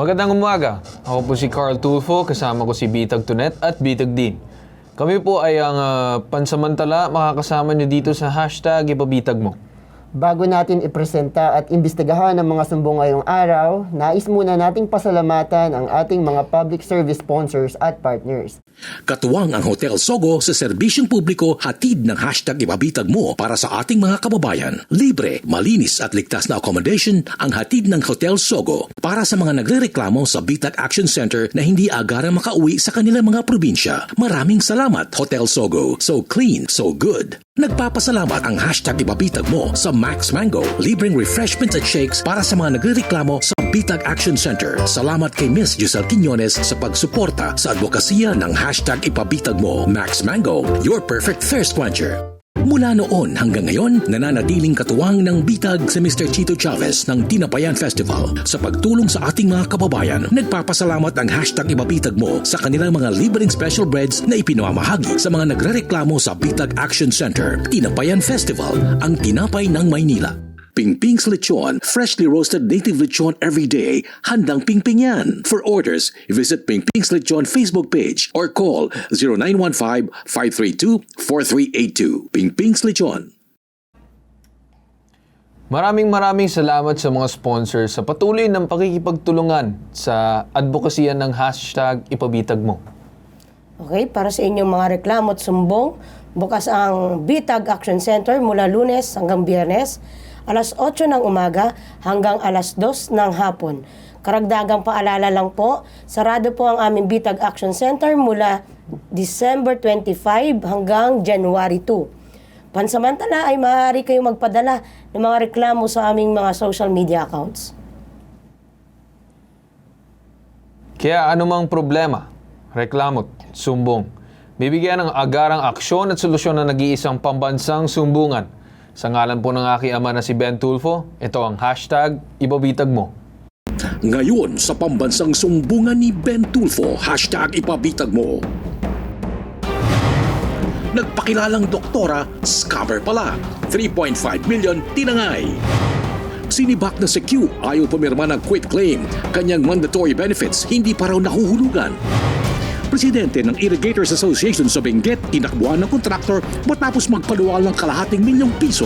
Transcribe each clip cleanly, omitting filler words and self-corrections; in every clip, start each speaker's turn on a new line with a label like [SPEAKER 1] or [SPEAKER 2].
[SPEAKER 1] Magandang umaga. Ako po si Carl Tulfo, kasama ko si Bitag Tunet at Bitag Din. Kami po ay ang pansamantala makakasama nyo dito sa hashtag Ipabitag Mo.
[SPEAKER 2] Bago natin ipresenta at imbestigahan ang mga sumbong ngayong araw, nais muna nating pasalamatan ang ating mga public service sponsors at partners.
[SPEAKER 3] Katuwang ang Hotel Sogo sa serbisyong publiko, hatid ng hashtag Ipabitag Mo para sa ating mga kababayan. Libre, malinis at ligtas na accommodation ang hatid ng Hotel Sogo para sa mga nagrereklamo sa Bitag Action Center na hindi agarang makauwi sa kanilang mga probinsya. Maraming salamat, Hotel Sogo. So clean, so good. Nagpapasalamat ang hashtag Ipabitag Mo sa Max Mango, libreng refreshments at shakes para sa mga nagrereklamo sa Bitag Action Center. Salamat kay Miss Giselle Quiñones sa pagsuporta sa advokasya ng hashtag Ipabitag Mo. Max Mango, your perfect thirst quencher. Mula noon hanggang ngayon, nananatiling katuwang ng Bitag si Mr. Chito Chavez ng Tinapayan Festival sa pagtulong sa ating mga kababayan. Nagpapasalamat ang hashtag Ipabitag Mo sa kanilang mga libreng special breads na ipinamamahagi sa mga nagrereklamo sa Bitag Action Center. Tinapayan Festival, ang tinapay ng Maynila. Pingping's Lechon, freshly roasted native lechon every day. Handang pingping yan. For orders, visit Pingping's Lechon Facebook page or call 0915-532-4382. Pingping's Lechon.
[SPEAKER 1] Maraming salamat sa mga sponsors sa patuloy ng pakikipagtulungan sa advokasya ng hashtag Ipabitag Mo.
[SPEAKER 4] Okay, para sa inyong mga reklamo at sumbong, bukas ang Bitag Action Center mula Lunes hanggang Biyernes, alas 8 ng umaga hanggang alas 2 ng hapon. Karagdagang paalala lang po, sarado po ang aming Bitag Action Center mula December 25 hanggang January 2. Pansamantala ay maaari kayong magpadala ng mga reklamo sa aming mga social media accounts.
[SPEAKER 1] Kaya anumang problema, reklamo, sumbong, bibigyan ng agarang aksyon at solusyon na nag-iisang pambansang sumbungan. Sa ngalan po ng aking ama na si Ben Tulfo, ito ang hashtag Ipabitag Mo.
[SPEAKER 3] Ngayon sa pambansang sumbungan ni Ben Tulfo, hashtag Ipabitag Mo. Nagpakilalang doktora, scammer pala. 3.5 million tinangay. Sinibak na si Q, ayaw pumirma ng quit claim. Kanyang mandatory benefits, hindi pa raw nahuhulugan. Presidente ng Irrigators Association sa Benguet, tinakbuhan ng kontraktor matapos magpaluwal ng ₱250,000.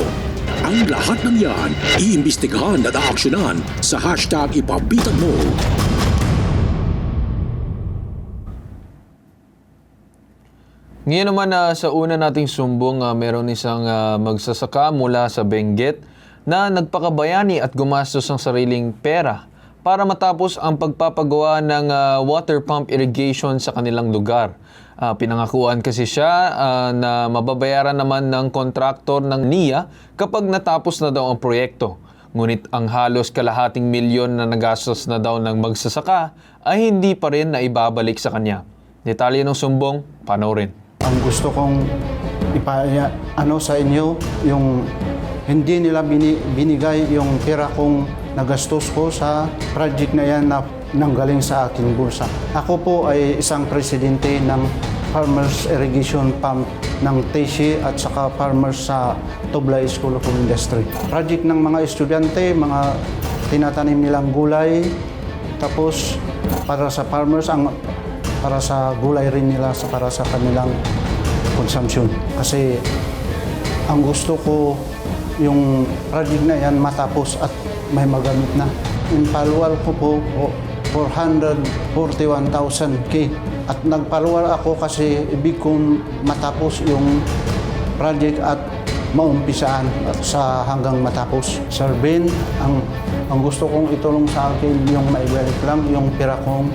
[SPEAKER 3] Ang lahat ng yan, iimbestigahan at aaksyonan sa hashtag Ipabitag Mo.
[SPEAKER 1] Ngayon naman sa una nating sumbong, meron isang magsasaka mula sa Benguet na nagpakabayani at gumastos ng sariling pera para matapos ang pagpapagawa ng water pump irrigation sa kanilang lugar. Pinangakuan kasi siya na mababayaran naman ng kontraktor ng NIA kapag natapos na daw ang proyekto. Ngunit ang halos kalahating milyon na nagastos na daw ng magsasaka ay hindi pa rin na ibabalik sa kanya. Detalye ng sumbong, panoorin.
[SPEAKER 5] Ang gusto kong sa inyo, yung hindi nila binigay yung pera kong nagastos ko sa project na yan na nanggaling sa aking bulsa. Ako po ay isang presidente ng Farmers Irrigation Pump ng TC at saka farmers sa Tublay School of Industry. Project ng mga estudyante, mga tinatanim nilang gulay, tapos para sa farmers, para sa gulay rin nila, para sa kanilang consumption. Kasi ang gusto ko, yung project na yan matapos at may magamit na. Yung paluwal ko po, 441,000 at nagpaluwal ako kasi ibig kong matapos yung project at maumpisaan at sa hanggang matapos. Sir Ben, ang gusto kong itulong sa akin yung maibalik lang yung pera kong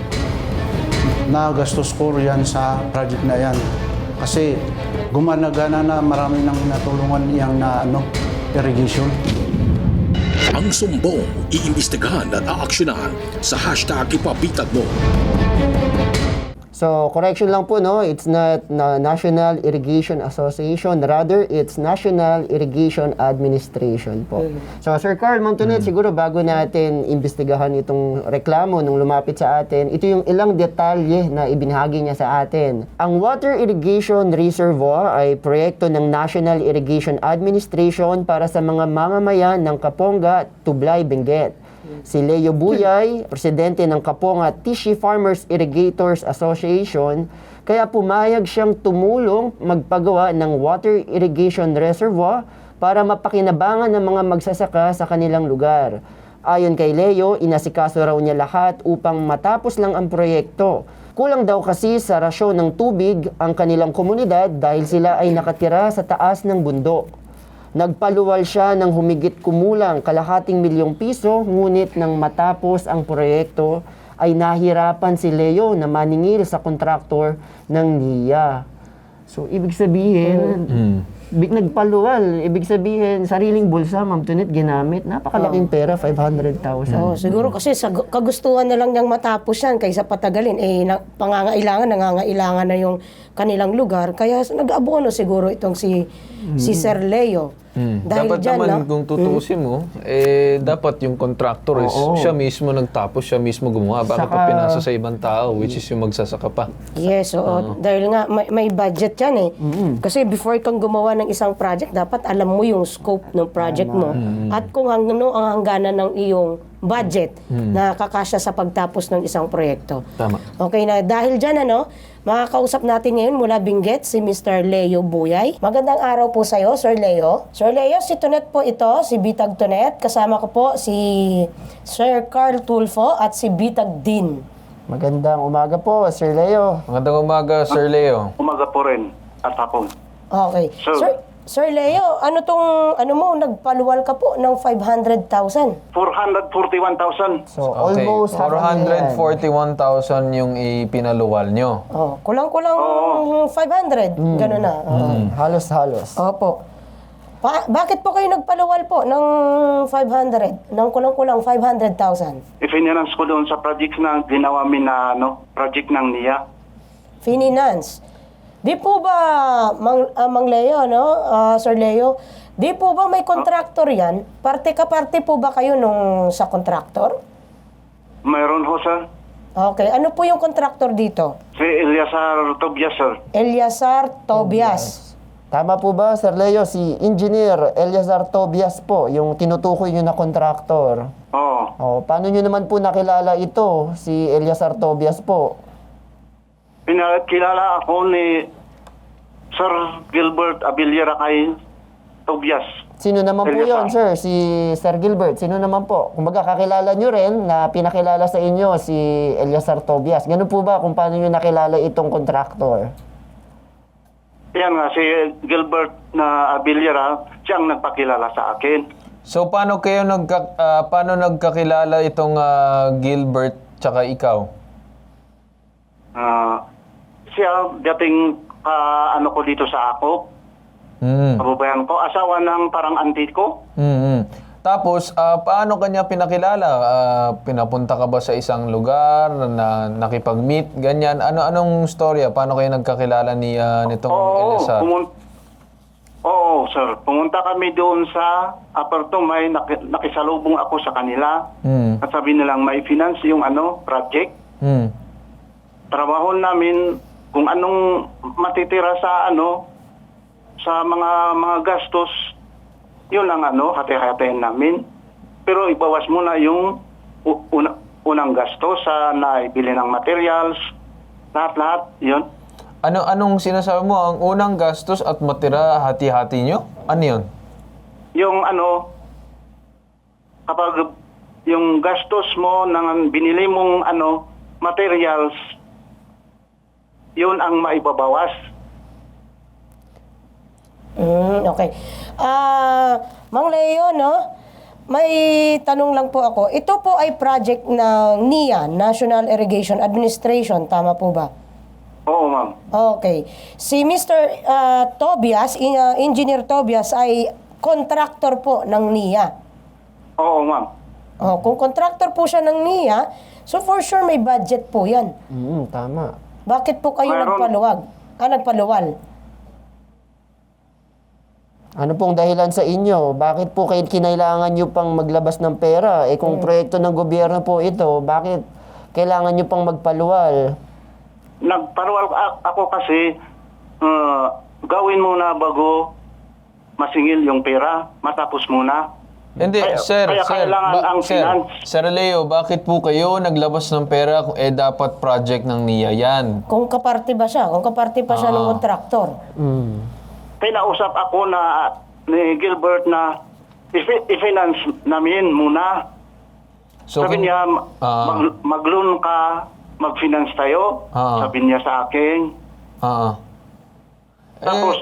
[SPEAKER 5] nagastos ko riyan sa project na yan. Kasi gumana-gana na, marami nang natulungan yang irrigation.
[SPEAKER 3] Ang sumbong, iimbestigahan at aaksyonahan sa hashtag Ipabitag Mo.
[SPEAKER 2] So, correction lang po, no? It's not National Irrigation Association. Rather, it's National Irrigation Administration po. So, Sir Carl, Ma'am Tunet, siguro bago natin imbestigahan itong reklamo nung lumapit sa atin, ito yung ilang detalye na ibinahagi niya sa atin. Ang Water Irrigation Reservoir ay proyekto ng National Irrigation Administration para sa mga mamamayan ng Kaponga, Tublay, Benguet. si Leo Buyay, presidente ng Kaponga Tishi Farmers Irrigators Association, kaya pumayag siyang tumulong magpagawa ng water irrigation reservoir para mapakinabangan ng mga magsasaka sa kanilang lugar. Ayon kay Leo, inasikaso raw niya lahat upang matapos lang ang proyekto. Kulang daw kasi sa rasyon ng tubig ang kanilang komunidad dahil sila ay nakatira sa taas ng bundok. Nagpaluwal siya ng humigit kumulang ₱250,000, ngunit nang matapos ang proyekto ay nahirapan si Leo na maningil sa kontraktor ng NIA. So, ibig sabihin, nagpaluwal. Ibig sabihin, sariling bulsa, Ma'am Tonet, ginamit. Napakalaking pera, 500,000.
[SPEAKER 4] Oh, siguro kasi sa kagustuhan na lang niyang matapos yan kaysa patagalin. Nangangailangan na yung kanilang lugar. Kaya nag-abono siguro itong si Sir Leo. Dahil
[SPEAKER 1] Dapat
[SPEAKER 4] dyan,
[SPEAKER 1] naman,
[SPEAKER 4] no?
[SPEAKER 1] kung tutuusin mo, dapat yung contractor is siya mismo nagtapos, siya mismo gumawa. Bakit pa pinasa sa ibang tao, which is yung magsasaka pa?
[SPEAKER 4] Yes, oo. Dahil nga may budget yan eh. Kasi before kang gumawa ng isang project, dapat alam mo yung scope ng project mo at kung ano ang hangganan ng iyong budget na kakasya sa pagtapos ng isang proyekto.
[SPEAKER 1] Tama.
[SPEAKER 4] Okay na, dahil dyan makakausap natin ngayon mula Benguet si Mr. Leo Buyay. Magandang araw po sa iyo, Sir Leo. Sir Leo, si Tonet po ito, si Bitag Tonet. Kasama ko po si Sir Carl Tulfo at si Bitag Din.
[SPEAKER 2] Magandang umaga po, Sir Leo.
[SPEAKER 1] Magandang umaga, Sir Leo.
[SPEAKER 6] Umaga po rin at hapon.
[SPEAKER 4] Okay.
[SPEAKER 6] Sir.
[SPEAKER 4] Sir Leo, nagpaluwal ka po ng 500,000.
[SPEAKER 6] 441,000.
[SPEAKER 2] So,
[SPEAKER 1] Okay,
[SPEAKER 2] almost half a million.
[SPEAKER 1] 441,000 yung ipinaluwal nyo.
[SPEAKER 4] Oh, kulang-kulang 500. Ganun na.
[SPEAKER 2] Halos-halos.
[SPEAKER 4] Opo. Bakit po kayo nagpaluwal po ng 500? Ng kulang-kulang 500,000?
[SPEAKER 6] I-finance ko doon sa project na ginawa min na project ng NIA.
[SPEAKER 4] Finance. Di po ba, Mang Leo, Sir Leo, di po ba may kontraktor yan? Parte po ba kayo sa kontraktor?
[SPEAKER 6] Mayroon ho, sir.
[SPEAKER 4] Okay. Ano po yung kontraktor dito?
[SPEAKER 6] Si Eliasar Tobias, sir.
[SPEAKER 4] Eliasar Tobias.
[SPEAKER 2] Tama po ba, Sir Leo? Si Engineer Eliasar Tobias po, yung tinutukoy nyo na kontraktor.
[SPEAKER 6] Oo.
[SPEAKER 2] Oh, paano nyo naman po nakilala ito, si Eliasar Tobias po?
[SPEAKER 6] Pinakilala ako ni Sir Gilbert Abiliera kay Tobias.
[SPEAKER 2] Sino naman po
[SPEAKER 6] Eliasar.
[SPEAKER 2] yon, sir? Si Sir Gilbert. Sino naman po? Kumbaga, kakilala nyo rin na pinakilala sa inyo si Eliasar Tobias. Ganun po ba kung paano nyo nakilala itong kontraktor?
[SPEAKER 6] Yan nga, si Gilbert na Abiliera, siyang nagpakilala sa akin.
[SPEAKER 1] So, paano nagkakilala itong Gilbert tsaka ikaw?
[SPEAKER 6] Siya dating ko dito sa ako. Kababayan ko, asawa ng parang auntie ko.
[SPEAKER 1] Tapos, paano kanya pinakilala? Pinapunta ka ba sa isang lugar na nakipag-meet? Ganyan. Anong storya? Paano kayo nagkakilala nitong Eliasar?
[SPEAKER 6] Oo, sir. Pumunta kami doon sa apartment. Nakisalubong ako sa kanila. At sabi nilang may finance yung project. Trabaho namin kung anong matitira sa sa mga gastos. Yun ang hati-hatiin namin. Pero ibawas muna yung unang gastos sa naibili ng materials, lahat-lahat, yun.
[SPEAKER 1] Anong sinasabi mo? Ang unang gastos at matira, hati-hati nyo? Ano yun?
[SPEAKER 6] Yung kapag yung gastos mo ng binili mong materials, yun ang maibabawas.
[SPEAKER 4] Okay. Mang Leo, may tanong lang po ako. Ito po ay project ng NIA, National Irrigation Administration. Tama po ba?
[SPEAKER 6] Oo, ma'am.
[SPEAKER 4] Okay. Si Mr. Tobias, Engineer Tobias, ay contractor po ng NIA.
[SPEAKER 6] Oo, ma'am.
[SPEAKER 4] Kung contractor po siya ng NIA, so for sure may budget po yan.
[SPEAKER 2] Tama.
[SPEAKER 4] Bakit po kayo
[SPEAKER 6] Mayroon.
[SPEAKER 4] nagpaluwal?
[SPEAKER 2] Ano pong dahilan sa inyo? Bakit po kayo kinailangan nyo pang maglabas ng pera? Kung proyekto ng gobyerno po ito, bakit kailangan nyo pang magpaluwal?
[SPEAKER 6] Nagparuwal ako kasi gawin muna bago masingil yung pera, matapos muna.
[SPEAKER 1] Hindi,
[SPEAKER 6] Kaya-
[SPEAKER 1] sir,
[SPEAKER 6] kaya kailangan ang
[SPEAKER 1] sir,
[SPEAKER 6] finance.
[SPEAKER 1] Sir Leo, bakit po kayo naglabas ng pera kung dapat project ng NIA yan?
[SPEAKER 4] Kung kaparte ba siya? Kung kaparte pa siya ng kontraktor.
[SPEAKER 6] Pinausap ako na ni Gilbert na i-finance namin muna.
[SPEAKER 1] So,
[SPEAKER 6] Sabi niya, mag-loan ka, mag-finance tayo. Sabi niya sa akin. Tapos,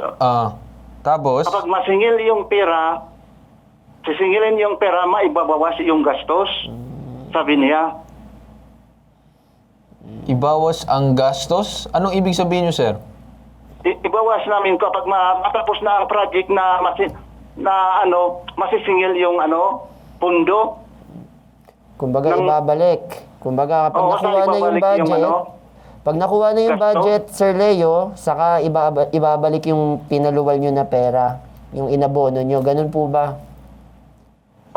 [SPEAKER 1] tapos,
[SPEAKER 6] kapag masingil yung pera, sisingilin yung pera, maibabawas yung gastos. Sabi niya.
[SPEAKER 1] ibawas ang gastos? Anong ibig sabihin nyo, sir?
[SPEAKER 6] Ibawas namin kapag matapos na ang project na masisingil yung pundo.
[SPEAKER 2] Kumbaga ibabalik. Kumbaga kapag
[SPEAKER 6] Oo,
[SPEAKER 2] nakuha na yung
[SPEAKER 6] ibabalik
[SPEAKER 2] budget,
[SPEAKER 6] yung
[SPEAKER 2] pag nakuha na yung
[SPEAKER 6] gasto.
[SPEAKER 2] budget, Sir Leo, saka ibabalik yung pinaluwal nyo na pera, yung inabono nyo. Ganun po ba?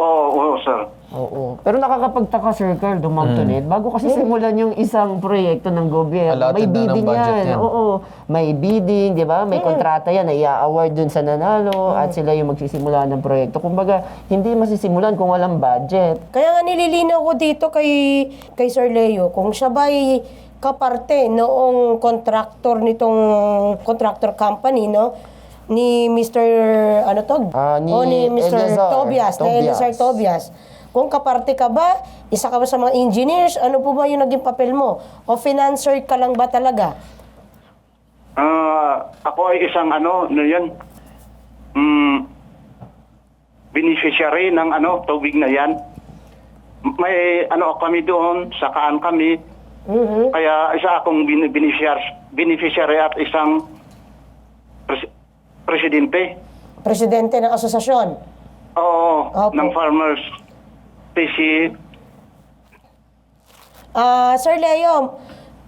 [SPEAKER 6] Oo, sir.
[SPEAKER 2] Oo. Pero nakakapagtaka, Sir Carl, dumagtunit. Bago kasi simulan yung isang proyekto ng gobyerno, may
[SPEAKER 1] Allotted na ng
[SPEAKER 2] bidding
[SPEAKER 1] budget
[SPEAKER 2] yan.
[SPEAKER 1] yan.
[SPEAKER 2] Oo. May bidding, di ba? May kontrata yan na i-award dun sa nanalo at sila yung magsisimula ng proyekto. Kumbaga, hindi masisimulan kung walang budget.
[SPEAKER 4] Kaya nga nililinaw ko dito kay Sir Leo, kung siya ba'y kaparte noong contractor nitong contractor company, no? Ni Mr. ni Mr.
[SPEAKER 2] Eleazar
[SPEAKER 4] Tobias, na Eleazar Tobias. Kung kaparte ka ba, isa ka ba sa mga engineers, ano po ba yung naging papel mo? O financer ka lang ba talaga?
[SPEAKER 6] Ako ay isang beneficiary ng tubig na yan. May kami doon, sakaan kami. Kaya isa akong beneficiary at isang presidente.
[SPEAKER 4] Presidente ng asosasyon.
[SPEAKER 6] Oo,
[SPEAKER 4] Opo.
[SPEAKER 6] ng farmers. PC.
[SPEAKER 4] Sir Leo,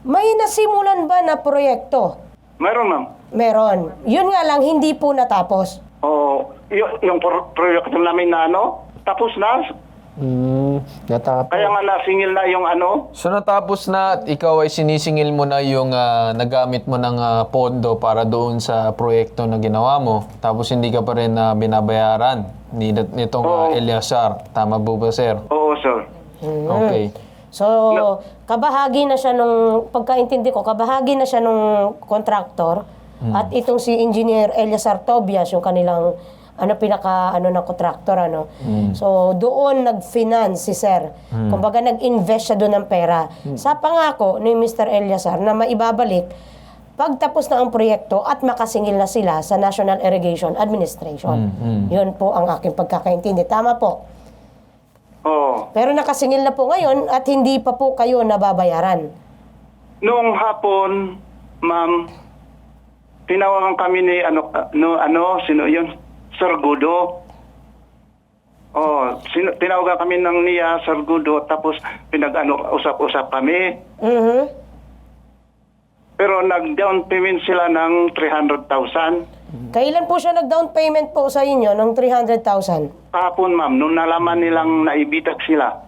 [SPEAKER 4] may nasimulan ba na proyekto?
[SPEAKER 6] Meron, ma'am.
[SPEAKER 4] Meron. Yun nga lang, hindi po natapos.
[SPEAKER 6] Oo, yung proyekto namin na tapos na.
[SPEAKER 2] Natapos.
[SPEAKER 6] Kaya nga nasingil na yung
[SPEAKER 1] So natapos na at ikaw ay sinisingil mo na yung nagamit mo ng pondo para doon sa proyekto na ginawa mo. Tapos hindi ka pa rin binabayaran nitong Eleazar. Tama po ba, sir?
[SPEAKER 6] Oo, sir.
[SPEAKER 1] Okay.
[SPEAKER 4] So, kabahagi na siya nung, pagkaintindi ko, kabahagi na siya nung contractor at itong si Engineer Eleazar Tobias, yung kanilang ng contractor, So, doon nag-finance si Sir. Kumbaga, nag-invest siya doon ng pera. Sa pangako ni Mr. Eleazar na maibabalik pagtapos na ang proyekto at makasingil na sila sa National Irrigation Administration. Yun po ang aking pagkakaintindi. Tama po.
[SPEAKER 6] Oo.
[SPEAKER 4] Pero nakasingil na po ngayon at hindi pa po kayo nababayaran.
[SPEAKER 6] Noong hapon, ma'am, tinawagan kami ni sino yun? Sir Gudo. Tinawagan kami ng niya, Sir Gudo, tapos usap-usap kami. Pero nag-down payment sila ng 300,000.
[SPEAKER 4] Kailan po siya nag-down payment po sa inyo ng 300,000?
[SPEAKER 6] Kahapon, ma'am, nung nalaman nilang naibitag sila.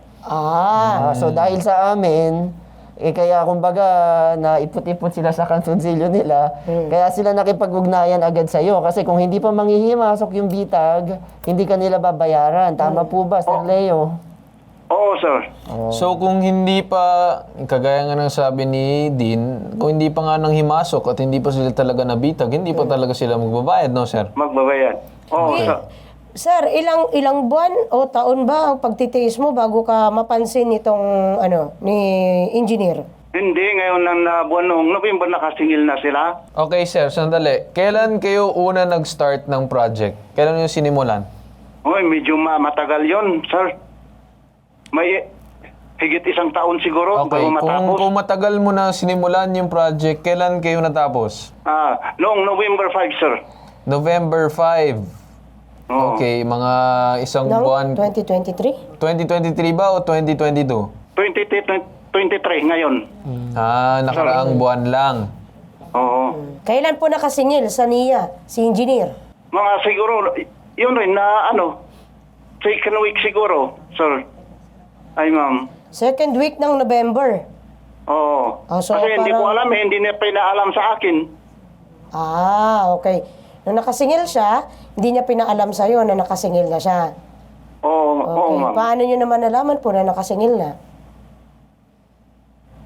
[SPEAKER 2] So dahil sa amin, kaya kumbaga naipot-ipot sila sa kansunsilyo nila, kaya sila nakipag-ugnayan agad sa'yo. Kasi kung hindi pa manghihimasok yung bitag, hindi ka nila babayaran. Tama po ba, Sir Leo?
[SPEAKER 6] Oo, sir.
[SPEAKER 1] So kung hindi pa, kagaya nga ng sabi ni Dean, kung hindi pa nga nang himasok at hindi pa sila talaga nabitag, hindi pa talaga sila magbabayad, no, sir?
[SPEAKER 6] Magbabayad. Oo, sir.
[SPEAKER 4] Sir, ilang buwan o taon ba ang pagtitiis mo bago ka mapansin itong ni engineer?
[SPEAKER 6] Hindi, ngayon na buwan noong November nakasingil na sila.
[SPEAKER 1] Okay, sir, sandali. Kailan kayo una nag-start ng project? Kailan nyo sinimulan?
[SPEAKER 6] Oy, medyo matagal yon, sir. May higit isang taon siguro
[SPEAKER 1] Okay,
[SPEAKER 6] bago matapos.
[SPEAKER 1] kung matagal mo na sinimulan yung project, kailan kayo natapos?
[SPEAKER 6] Noong November 5, sir.
[SPEAKER 1] November 5.
[SPEAKER 6] Oo.
[SPEAKER 1] Okay, mga isang
[SPEAKER 4] Ng
[SPEAKER 1] buwan.
[SPEAKER 4] 2023?
[SPEAKER 1] 2023 ba o 2022?
[SPEAKER 6] 2023 ngayon.
[SPEAKER 1] Nakaraang buwan lang.
[SPEAKER 6] Oo.
[SPEAKER 4] Kailan po nakasingil sa NIA, si engineer?
[SPEAKER 6] Mga siguro, yun rin na second week siguro, sir. Ay, ma'am.
[SPEAKER 4] Second week ng November.
[SPEAKER 6] Oo.
[SPEAKER 4] So
[SPEAKER 6] Kasi hindi ko alam hindi niya pinaalam sa akin.
[SPEAKER 4] Okay. Nung nakasingil siya, hindi niya pinaalam sa'yo na nakasingil na siya.
[SPEAKER 6] Oo, oo,
[SPEAKER 4] Okay.
[SPEAKER 6] ma'am.
[SPEAKER 4] Paano nyo naman nalaman po na nakasingil na?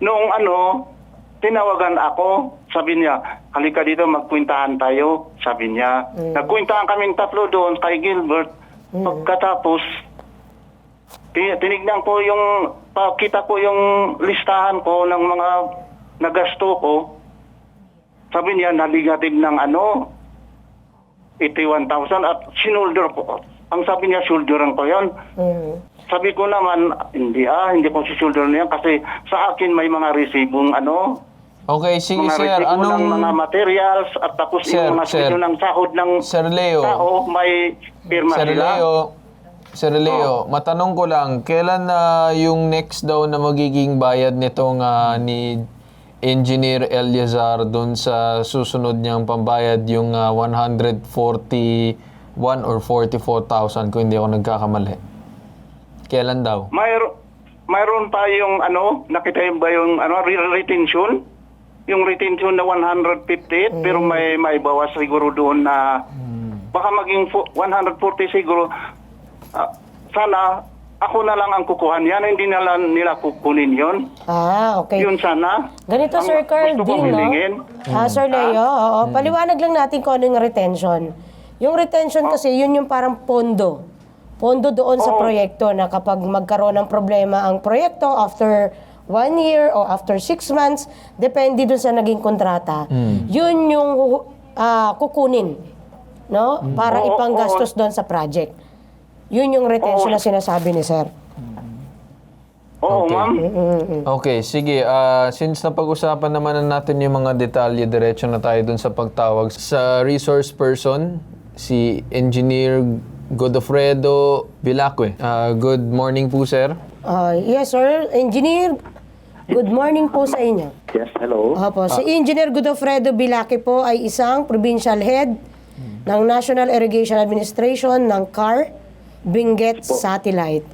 [SPEAKER 6] Noong tinawagan ako, sabi niya, halika dito, magkwintahan tayo, sabi niya. Nagkwintahan kaming tatlo doon kay Gilbert. Pagkatapos, tinignan ko kita ko yung listahan ko ng mga nagasto ko. Sabi niya, na-negative ng 81,000 at sinulder ko. Ang sabi niya, shoulderan ko yan. Sabi ko naman, hindi ko si-shoulder na yan kasi sa akin may mga resibong
[SPEAKER 1] Okay, sige
[SPEAKER 6] mga
[SPEAKER 1] sir,
[SPEAKER 6] resibo ng mga
[SPEAKER 1] anong...
[SPEAKER 6] materials at tapos
[SPEAKER 1] Sir,
[SPEAKER 6] yung mga
[SPEAKER 1] sir.
[SPEAKER 6] sweldo ng sahod ng
[SPEAKER 1] Sir Leo.
[SPEAKER 6] tao, may pirma sila.
[SPEAKER 1] Sir Leo, matanong ko lang, kailan na yung next daw na magiging bayad nitong ni Engineer Eliazar doon sa susunod niyang pambayad yung 141 or 44,000 kung hindi ako nagkakamali? Kailan daw?
[SPEAKER 6] Mayroon pa yung nakita ba yung retention? Yung retention na 158 pero may bawas siguro doon na baka maging 140 siguro. Sana ako na lang ang kukuhan yan, hindi nila kukunin yon.
[SPEAKER 4] Okay.
[SPEAKER 6] Yun sana.
[SPEAKER 4] Ganito,
[SPEAKER 6] Ang
[SPEAKER 4] Sir Carl
[SPEAKER 6] gusto kong
[SPEAKER 4] din, no?
[SPEAKER 6] hilingin.
[SPEAKER 4] Sir Leo, oo. Paliwanag lang natin kung ano yung retention. Yung retention kasi, yun yung parang pondo. Pondo doon sa proyekto na kapag magkaroon ng problema ang proyekto after 1 year o after 6 months, depende doon sa naging kontrata. Yun yung kukunin, no? Para ipanggastos doon sa project. Yun yung retention na sinasabi ni Sir.
[SPEAKER 6] Oo,
[SPEAKER 1] Okay.
[SPEAKER 6] ma'am.
[SPEAKER 1] Okay, sige. Since napag-usapan naman na natin yung mga detalye, diretso na tayo dun sa pagtawag sa resource person, si Engineer Godofredo Vilacque. Good morning po, sir.
[SPEAKER 4] Yes, sir. Engineer, good morning po sa inyo.
[SPEAKER 7] Yes, hello.
[SPEAKER 4] Opo, si Engineer Godofredo Vilacque po ay isang provincial head ng National Irrigation Administration ng CAR, Benguet Satellite.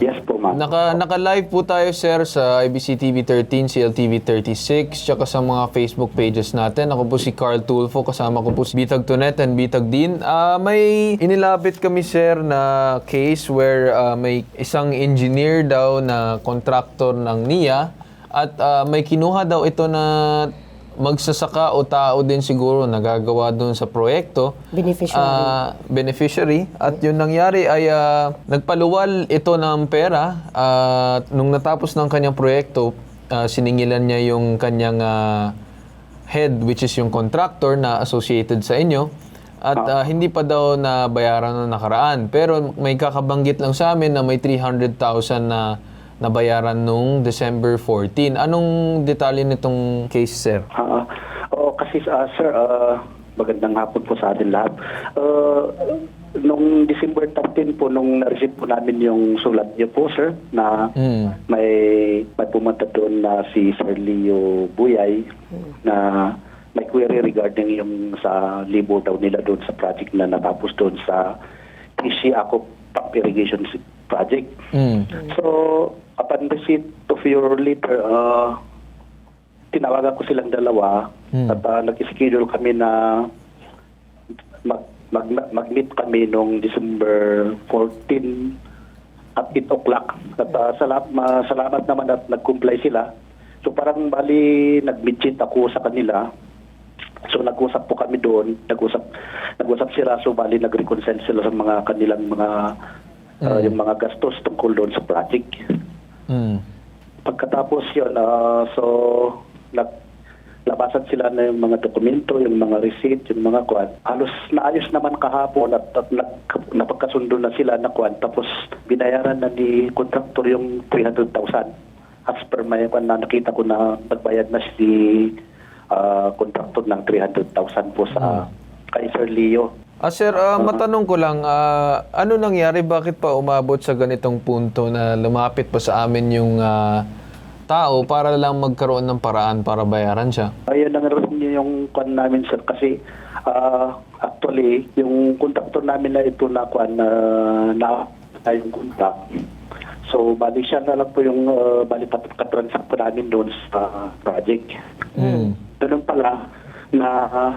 [SPEAKER 7] Yes po, ma'am.
[SPEAKER 1] Naka-live po tayo, sir, sa IBC TV 13, CLTV 36, tsaka sa mga Facebook pages natin. Ako po si Carl Tulfo, kasama ko po si Bitag Tonet and Bitag Din. May inilapit kami, sir, na case where may isang engineer daw na contractor ng NIA at may kinuha daw ito na magsasaka o tao din siguro nagagawa doon sa proyekto. Beneficiary. At yung nangyari ay nagpaluwal ito ng pera at nung natapos ng kanyang proyekto, siningilan niya yung kanyang head, which is yung contractor na associated sa inyo. At hindi pa daw na bayaran na nakaraan. Pero may kakabanggit lang sa amin na may 300,000 na nabayaran nung December 14. Anong detalye nitong case, sir?
[SPEAKER 7] Kasi sir, magandang hapon po sa atin lahat. Nung December 13 po, nung na-receive po namin yung sulat niyo po, sir, na may pumunta doon na si Sir Leo Buyay na may query regarding yung sa libo daw nila doon sa project na natapos doon sa TC Ako Pump Irrigation Project. So, upon receipt of your letter, tinawagan ko silang dalawa at nag-schedule kami na mag-meet kami noong December 14 at 8 o'clock. At salamat naman at nag-comply sila. So parang bali nag-meet ako sa kanila. So nag-usap po kami doon. Nag-usap sila. So bali nag-reconcile sila sa mga kanilang mga yung mga gastos tungkol doon sa project. Pagkatapos yun, so naglabasan sila na yung mga dokumento, yung mga receipt, yung mga kwan. Halos naayos naman kahapon at napagkasundo na sila na kwan. Tapos binayaran na ni contractor yung 300,000. As per may kwan na nakita ko na nagbayad na si contractor ng 300,000 po sa kay Sir Leo.
[SPEAKER 1] Sir, matanong ko lang, ano nangyari? Bakit pa umabot sa ganitong punto na lumapit pa sa amin yung tao para lang magkaroon ng paraan para bayaran siya?
[SPEAKER 7] Ayun ang rin yung kwan namin, sir. Kasi actually, yung contractor namin na ito na kwan na yung contract. So, bali siya na lang po yung bali patransact po namin doon sa project. Doon pala, na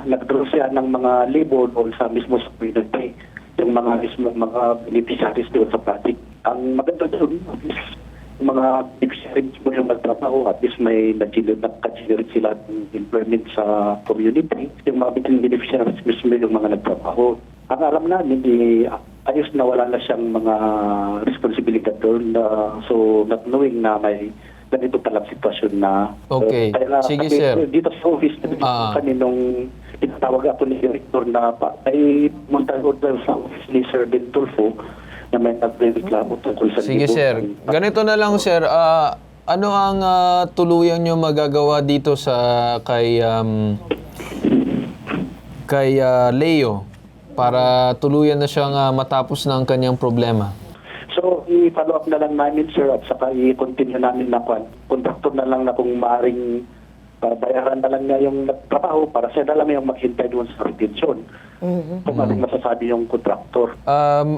[SPEAKER 7] nag-draw siya ng mga libo doon sa mismo sa community. yung mga mismong mga beneficiaries doon sa project. Ang maganda doon, yung mga beneficiaries mo yung magtrabaho, at least may nag-generate sila ng employment sa community. Yung mga beneficiaries mismo yung mga nagtrabaho. Ang alam namin, ayos na wala na siyang mga responsibilidad doon. So, not knowing na may ganito palang sitwasyon na...
[SPEAKER 1] Okay. Sige, sir.
[SPEAKER 7] Dito sa office, kaninong tinatawag ako ni Director na ay pumunta sa office ni Sir Ben Tulfo na may nagre-reklamo tungkol sa...
[SPEAKER 1] Sige, sir. Ganito na lang, sir. Ano ang tuluyan nyo magagawa dito sa kay Leo para tuluyan na siyang matapos na ang kanyang problema?
[SPEAKER 7] So, i-follow up na lang namin, sir, at saka i-continue namin na kontraktor na lang na kung maaaring bayaran na lang niya yung trabaho para siya na lang yung maghintay doon sa retention. Kung anong masasabi yung kontraktor.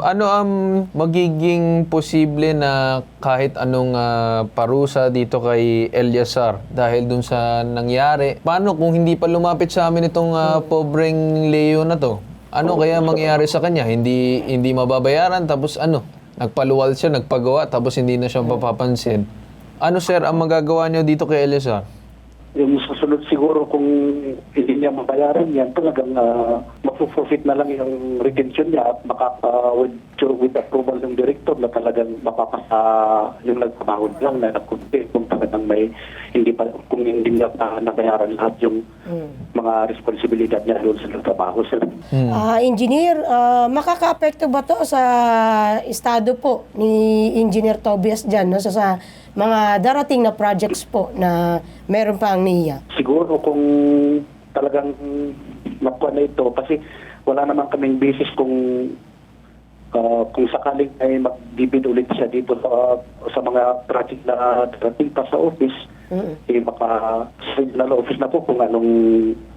[SPEAKER 1] Ano ang magiging posible na kahit anong parusa dito kay Eliazar dahil dun sa nangyari? Paano kung hindi pa lumapit sa amin itong pobreng Leo na to? Ano kaya mangyayari sa kanya? Hindi mababayaran tapos nagpaluwal siya, nagpagawa tapos hindi na siya mapapansin. Ano, sir, ang magagawa niyo dito kay Eliazar?
[SPEAKER 7] Yung susunod siguro kung hindi niya mabayaran yan, talagang magpo-forfeit na lang yung retention niya at with approval ng director na talagang mapapasa yung nagtrabaho lang na nagkunti kung talagang may kung hindi niya nabayaran lahat yung mga responsibilidad niya doon sa nagtrabaho.
[SPEAKER 4] Engineer, makaka-apekto ba to sa estado po ni Engineer Tobias dyan, no? Sa mga darating na projects po na meron pa ang NIA?
[SPEAKER 7] Siguro kung talagang makuha na ito, kasi wala naman kaming basis kung sakaling ay magbibid ulit siya dito sa mga project na darating pa sa office, sa regional office na po kung anong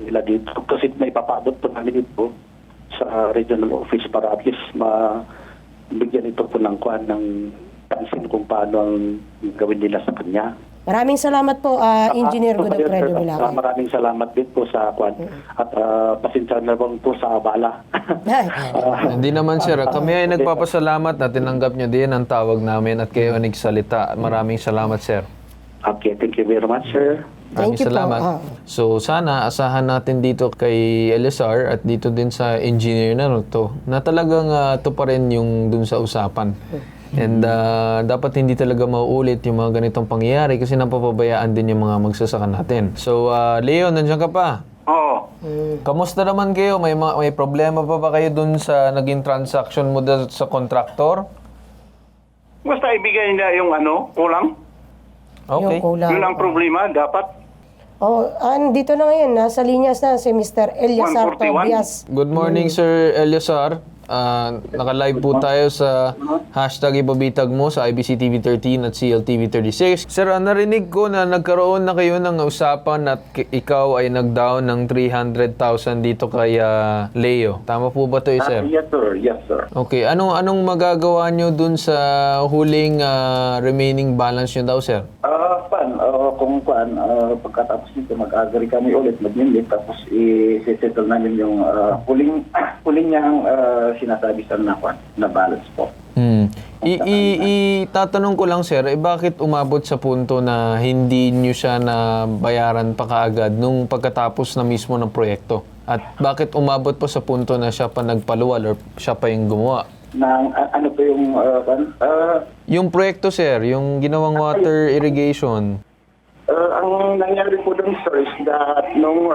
[SPEAKER 7] nila dito. Kasi may papaabot po namin ito sa regional office para at least mabigyan ito po ng kuhan ng pansin kung paano ang gawin nila sa kanya.
[SPEAKER 4] Maraming salamat po, Engineer Godofredo Bulacan.
[SPEAKER 7] Maraming salamat din po sa kuhan at pasensya na po sa abala.
[SPEAKER 1] Hindi naman, sir. Kami ay nagpapasalamat na tinanggap niyo din ang tawag namin at kayo nagsalita. Maraming salamat, sir.
[SPEAKER 7] Okay, thank you very much, sir.
[SPEAKER 1] Maraming
[SPEAKER 4] Thank you po.
[SPEAKER 1] salamat. So sana asahan natin dito kay Eliazar at dito din sa engineer na to na talagang to pa rin yung dun sa usapan. And dapat hindi talaga mauulit yung mga ganitong pangyayari kasi napapabayaan din yung mga magsasaka natin. So Leo, nandiyan ka pa?
[SPEAKER 6] Oo.
[SPEAKER 1] Kamusta naman kayo? May problema pa ba kayo dun sa naging transaction mo sa contractor?
[SPEAKER 6] Basta ibigay niya yung kulang.
[SPEAKER 1] Okay.
[SPEAKER 4] Yung kulang.
[SPEAKER 6] Yun ang problema, dapat.
[SPEAKER 4] Dito na ngayon, nasa linyas na si Mr. Eliazar
[SPEAKER 6] 141.
[SPEAKER 4] Tobias.
[SPEAKER 1] Good morning, Sir Eliazar. Naka-live po tayo sa hashtag Ibabitag Mo sa IBC TV 13 at CLTV 36. Sir, narinig ko na nagkaroon na kayo ng usapan at ikaw ay nag-down ng 300,000 dito kay Leo. Tama po ba ito, sir?
[SPEAKER 7] Yes, sir. Yes, sir.
[SPEAKER 1] Okay. Anong magagawa nyo dun sa huling remaining balance nyo daw, sir?
[SPEAKER 7] Pagkatapos nito, mag-agree kami ulit, mag-minute, tapos i-settle namin yung huling niyang sinasabi sa na balance po.
[SPEAKER 1] Itatanong ko lang, sir, bakit umabot sa punto na hindi nyo siya nabayaran pa kaagad nung pagkatapos na mismo ng proyekto? At bakit umabot po sa punto na siya pa nagpaluwal or siya pa yung gumawa?
[SPEAKER 7] Ano po yung...
[SPEAKER 1] Yung proyekto, sir, yung ginawang water irrigation.
[SPEAKER 7] Ang nangyari po doon, sir, is that nung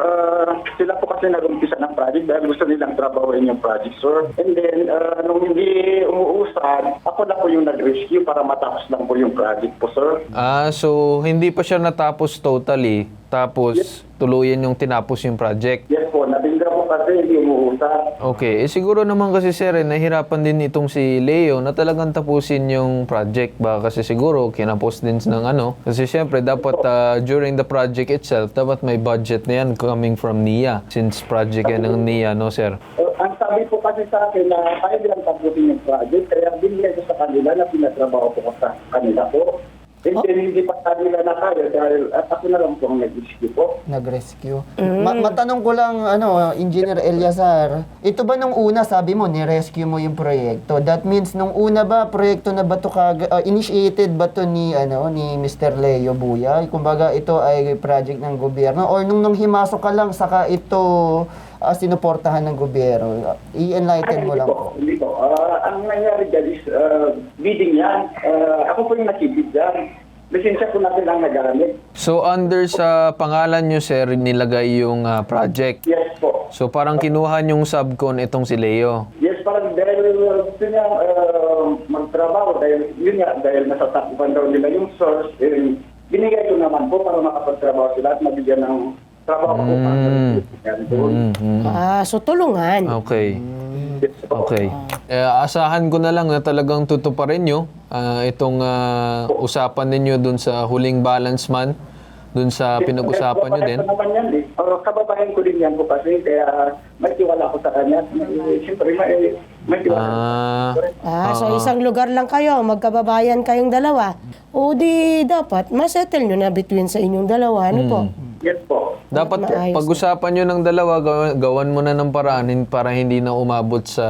[SPEAKER 7] sila po kasi nag-umpisa ng project dahil gusto nilang trabahuin yung project, sir. And then, nung hindi umuusad, ako na po yung nag-rescue para matapos lang po yung project po, sir.
[SPEAKER 1] So hindi pa siya natapos totally, tapos tuluyan yung tinapos yung project.
[SPEAKER 7] Yes po, nabingga po kasi hindi umuusad.
[SPEAKER 1] Okay, siguro naman kasi, sir, nahirapan din itong si Leo na talagang tapusin yung project ba kasi siguro kinapos din ng kasi syempre dapat during the project itself dapat may budget na yan coming from NIA since project yan ng NIA, no, sir?
[SPEAKER 7] Ang sabi po kasi sa akin na kaya nilang tapusin yung project, kaya binigay ko sa kanila na pinatrabaho ko sa kanila po. And then hindi pa nila na kaya dahil at ako na lang po ang nag-rescue po.
[SPEAKER 2] Nag-rescue. Matanong ko lang, Engineer Eliazar, ito ba nung una, sabi mo, ni-rescue mo yung proyekto? That means, nung una ba, proyekto na ba ito initiated ba ito ni Mr. Leo Buyay? Kumbaga, ito ay project ng gobyerno? Or nung himasok ka lang, saka ito sinuportahan ng gobyerno? I-enlighten mo lang po.
[SPEAKER 7] Hindi po. Ang nangyari dyan is bidding yan. Ako po yung nakibid dyan. Lisensya po natin ang nagamit.
[SPEAKER 1] So under sa pangalan nyo, sir, nilagay yung project.
[SPEAKER 7] Yes po.
[SPEAKER 1] So parang kinuha yung subcon itong si Leo.
[SPEAKER 7] Yes, parang dahil gusto niya magtrabaho dahil nasa takupan daw nila yung source, binigay ko naman po para makapagtrabaho sila at mabigyan ng trabaho po.
[SPEAKER 4] So tulungan.
[SPEAKER 1] Okay. Okay. Asahan ko na lang na talagang tutuparin nyo itong usapan ninyo dun sa huling balance man, dun sa pinag-usapan nyo din.
[SPEAKER 7] Naman yan, kababayan ko din yan po kasi kaya may tiwala ko sa kanya. Siyempre, may tiwala.
[SPEAKER 4] So isang lugar lang kayo, magkababayan kayong dalawa. O di dapat masettle nyo na between sa inyong dalawa. Ano po?
[SPEAKER 7] Yes po.
[SPEAKER 1] Dapat
[SPEAKER 4] Maayos
[SPEAKER 1] pag-usapan nyo ng dalawa, gawan mo na ng paraan para hindi na umabot sa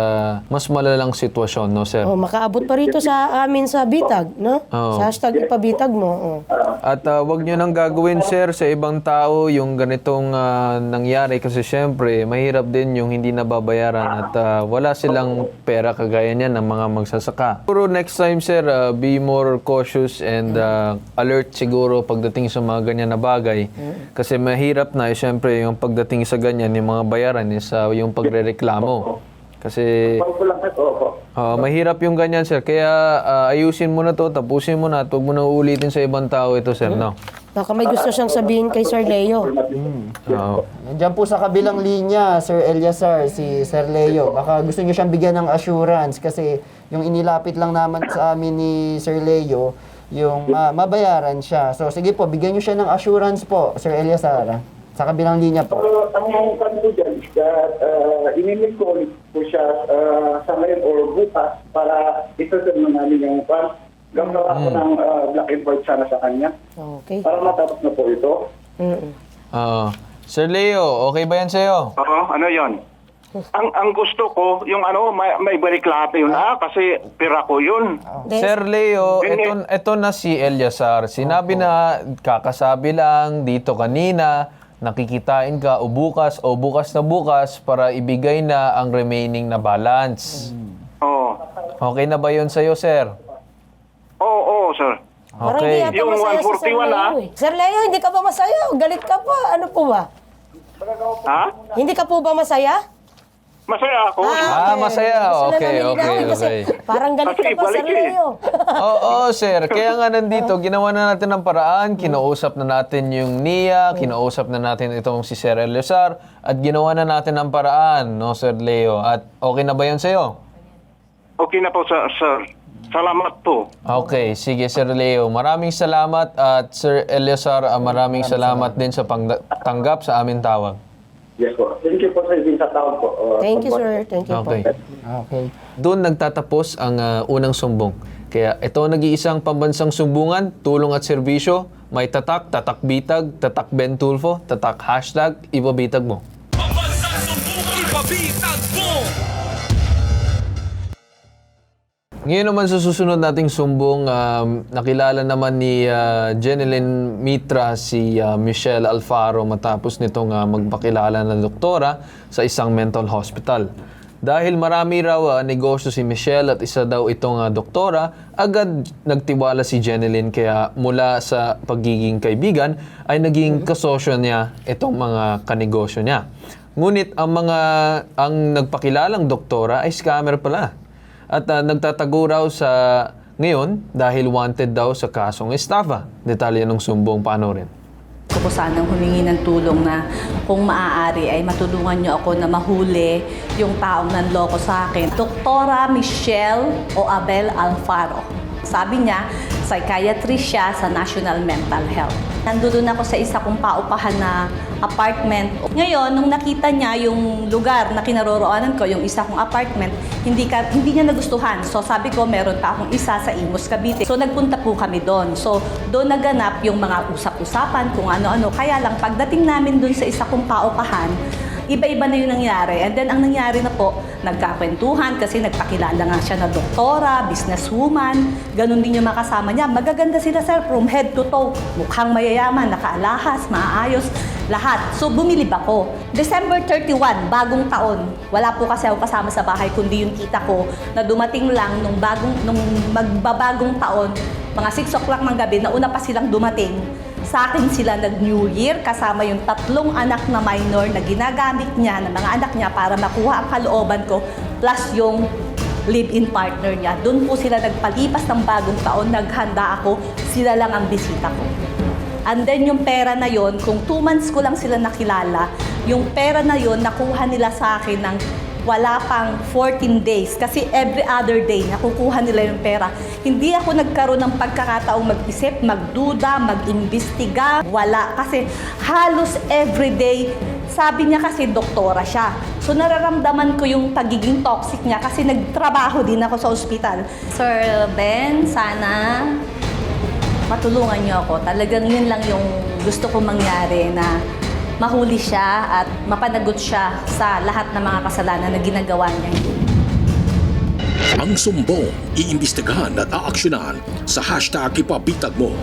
[SPEAKER 1] mas malalang sitwasyon, no, sir?
[SPEAKER 4] Makaabot pa rito sa amin sa Bitag, no?
[SPEAKER 1] Oo.
[SPEAKER 4] Sa hashtag ipabitag mo.
[SPEAKER 1] At wag nyo nang gagawin, sir, sa ibang tao yung ganitong nangyari kasi syempre, mahirap din yung hindi nababayaran at wala silang pera kagaya niyan ng mga magsasaka. Siguro next time, sir, be more cautious and alert siguro pagdating sa mga ganyan na bagay. Kasi mahirap na, syempre, yung pagdating sa ganyan, yung mga bayaran is yung pagrereklamo. Kasi mahirap yung ganyan, sir. Kaya ayusin mo na to, tapusin mo na at huwag mo na uulitin sa ibang tao ito, sir, no?
[SPEAKER 4] Baka may gusto siyang sabihin kay Sir Leo.
[SPEAKER 2] Nandiyan po sa kabilang linya, Sir Eliazar, si Sir Leo. Baka gusto niyo siyang bigyan ng assurance kasi yung inilapit lang naman sa amin ni Sir Leo, yung mabayaran siya. So sige po, bigyan niyo siya ng assurance po, Sir Eliazar. Sa kabilang linya po.
[SPEAKER 7] Ang plan ko dyan is that inimit ko ulit po siya sa ngayon or bukas para itutuloy namin yung plan. Gagawa ko ng black and white sana sa kanya.
[SPEAKER 4] Okay.
[SPEAKER 7] Para matapos na po ito.
[SPEAKER 1] Sir Leo, okay ba yan sa'yo?
[SPEAKER 6] Oo, ano yon? Ang gusto ko, yung may balik lahat yun. Kasi pira ko yun.
[SPEAKER 1] Sir Leo, ito na si Eliazar. Sinabi na kakasabi lang dito kanina, nakikitain ka o bukas na bukas para ibigay na ang remaining na balance.
[SPEAKER 6] Oo.
[SPEAKER 1] Okay na ba yun sa'yo, sir?
[SPEAKER 6] Oo, sir.
[SPEAKER 4] Parang hindi
[SPEAKER 1] Okay.
[SPEAKER 4] yata
[SPEAKER 6] Yung
[SPEAKER 4] masaya si Sir
[SPEAKER 6] 141,
[SPEAKER 4] Leo eh. Sir Leo, hindi ka ba masaya? Galit ka pa? Ano po ba?
[SPEAKER 6] Ha?
[SPEAKER 4] Hindi ka po ba masaya?
[SPEAKER 6] Masaya ako.
[SPEAKER 1] Masaya.
[SPEAKER 4] Gusto na
[SPEAKER 1] Okay,
[SPEAKER 4] namin
[SPEAKER 1] okay,
[SPEAKER 4] linawin kasi
[SPEAKER 1] okay.
[SPEAKER 4] parang galit ka
[SPEAKER 6] Kasi
[SPEAKER 4] pa, Sir
[SPEAKER 6] balik eh.
[SPEAKER 4] Leo.
[SPEAKER 1] Oo, sir. Kaya nga nandito, ginawa na natin ng paraan, kinausap na natin yung NIA, kinausap na natin itong si Sir Eliazar, at ginawa na natin ng paraan, no, Sir Leo? At okay na ba yun sa'yo?
[SPEAKER 6] Okay na po, sir. Salamat po.
[SPEAKER 1] Okay, sige Sir Leo. Maraming salamat at Sir Eliazar, maraming salamat din sa pagtanggap sa aming tawag.
[SPEAKER 7] Yes po. Thank you po sa sa tawag po.
[SPEAKER 4] Thank you, sir. Thank you
[SPEAKER 1] Okay.
[SPEAKER 4] po.
[SPEAKER 2] Okay.
[SPEAKER 1] Doon nagtatapos ang unang sumbong. Kaya ito nag-iisang pambansang sumbungan, tulong at serbisyo, may tatak, tatak bitag, tatak Ben Tulfo, tatak hashtag ipabitag mo.
[SPEAKER 3] Pambansang sumbong ipabitag mo!
[SPEAKER 1] Ngayon naman sa susunod nating sumbong, nakilala naman ni Jeneline Mitra si Michelle Alfaro matapos nitong magpakilala na doktora sa isang mental hospital. Dahil marami raw negosyo si Michelle at isa daw itong doktora, agad nagtiwala si Jeneline kaya mula sa pagiging kaibigan ay naging kasosyo niya itong mga kanegosyo niya. Ngunit ang nagpakilalang doktora ay scammer pala. At nagtatago raw sa ngayon dahil wanted daw sa kasong estafa. Detalye ng sumbong panoorin.
[SPEAKER 8] Gusto ko sanang humingi ng tulong na kung maaari ay matulungan niyo ako na mahuli yung taong nanloko sa akin. Doktora Michelle o Abel Alfaro. Sabi niya, psychiatrist siya sa National Mental Health. Nandun ako sa isa kong paupahan na apartment. Ngayon, nung nakita niya yung lugar na kinaroroonan ko, yung isa kong apartment, hindi niya nagustuhan. So sabi ko, meron pa akong isa sa Imus, Cavite. So nagpunta po kami doon. So doon naganap yung mga usap-usapan kung ano-ano. Kaya lang, pagdating namin doon sa isa kong paupahan, iba-iba na yung nangyari. And then, ang nangyari na po, nagkakwentuhan kasi nagpakilala nga siya na doktora, businesswoman, ganun din yung makasama niya. Magaganda sila, sir, from head to toe. Mukhang mayayaman, nakaalahas, maayos, lahat. So, bumilib ako. December 31, bagong taon. Wala po kasi ako kasama sa bahay, kundi yung kita ko na dumating lang nung magbabagong taon, mga 6 o'clock ng gabi, nauna pa silang dumating. Sa akin sila nag-New Year kasama yung 3 anak na minor na ginagamit niya, ng mga anak niya para makuha ang kalooban ko plus yung live-in partner niya. Doon po sila nagpalipas ng bagong taon, naghanda ako, sila lang ang bisita ko. And then yung pera na yon, kung 2 months ko lang sila nakilala, yung pera na yon nakuha nila sa akin ng wala pang 14 days kasi every other day nakukuha nila yung pera. Hindi ako nagkaroon ng pagkakataong mag-isip, magduda, mag-imbestiga. Wala. Kasi halos every day, sabi niya kasi doktora siya. So nararamdaman ko yung pagiging toxic niya kasi nagtrabaho din ako sa ospital. Sir Ben, sana matulungan niyo ako. Talagang yun lang yung gusto ko mangyari na mahuli siya at mapanagot siya sa lahat ng mga kasalanan na ginagawa niya.
[SPEAKER 3] Ang sumbong, iimbestigahan at aaksyonan sa hashtag ipabitag mo.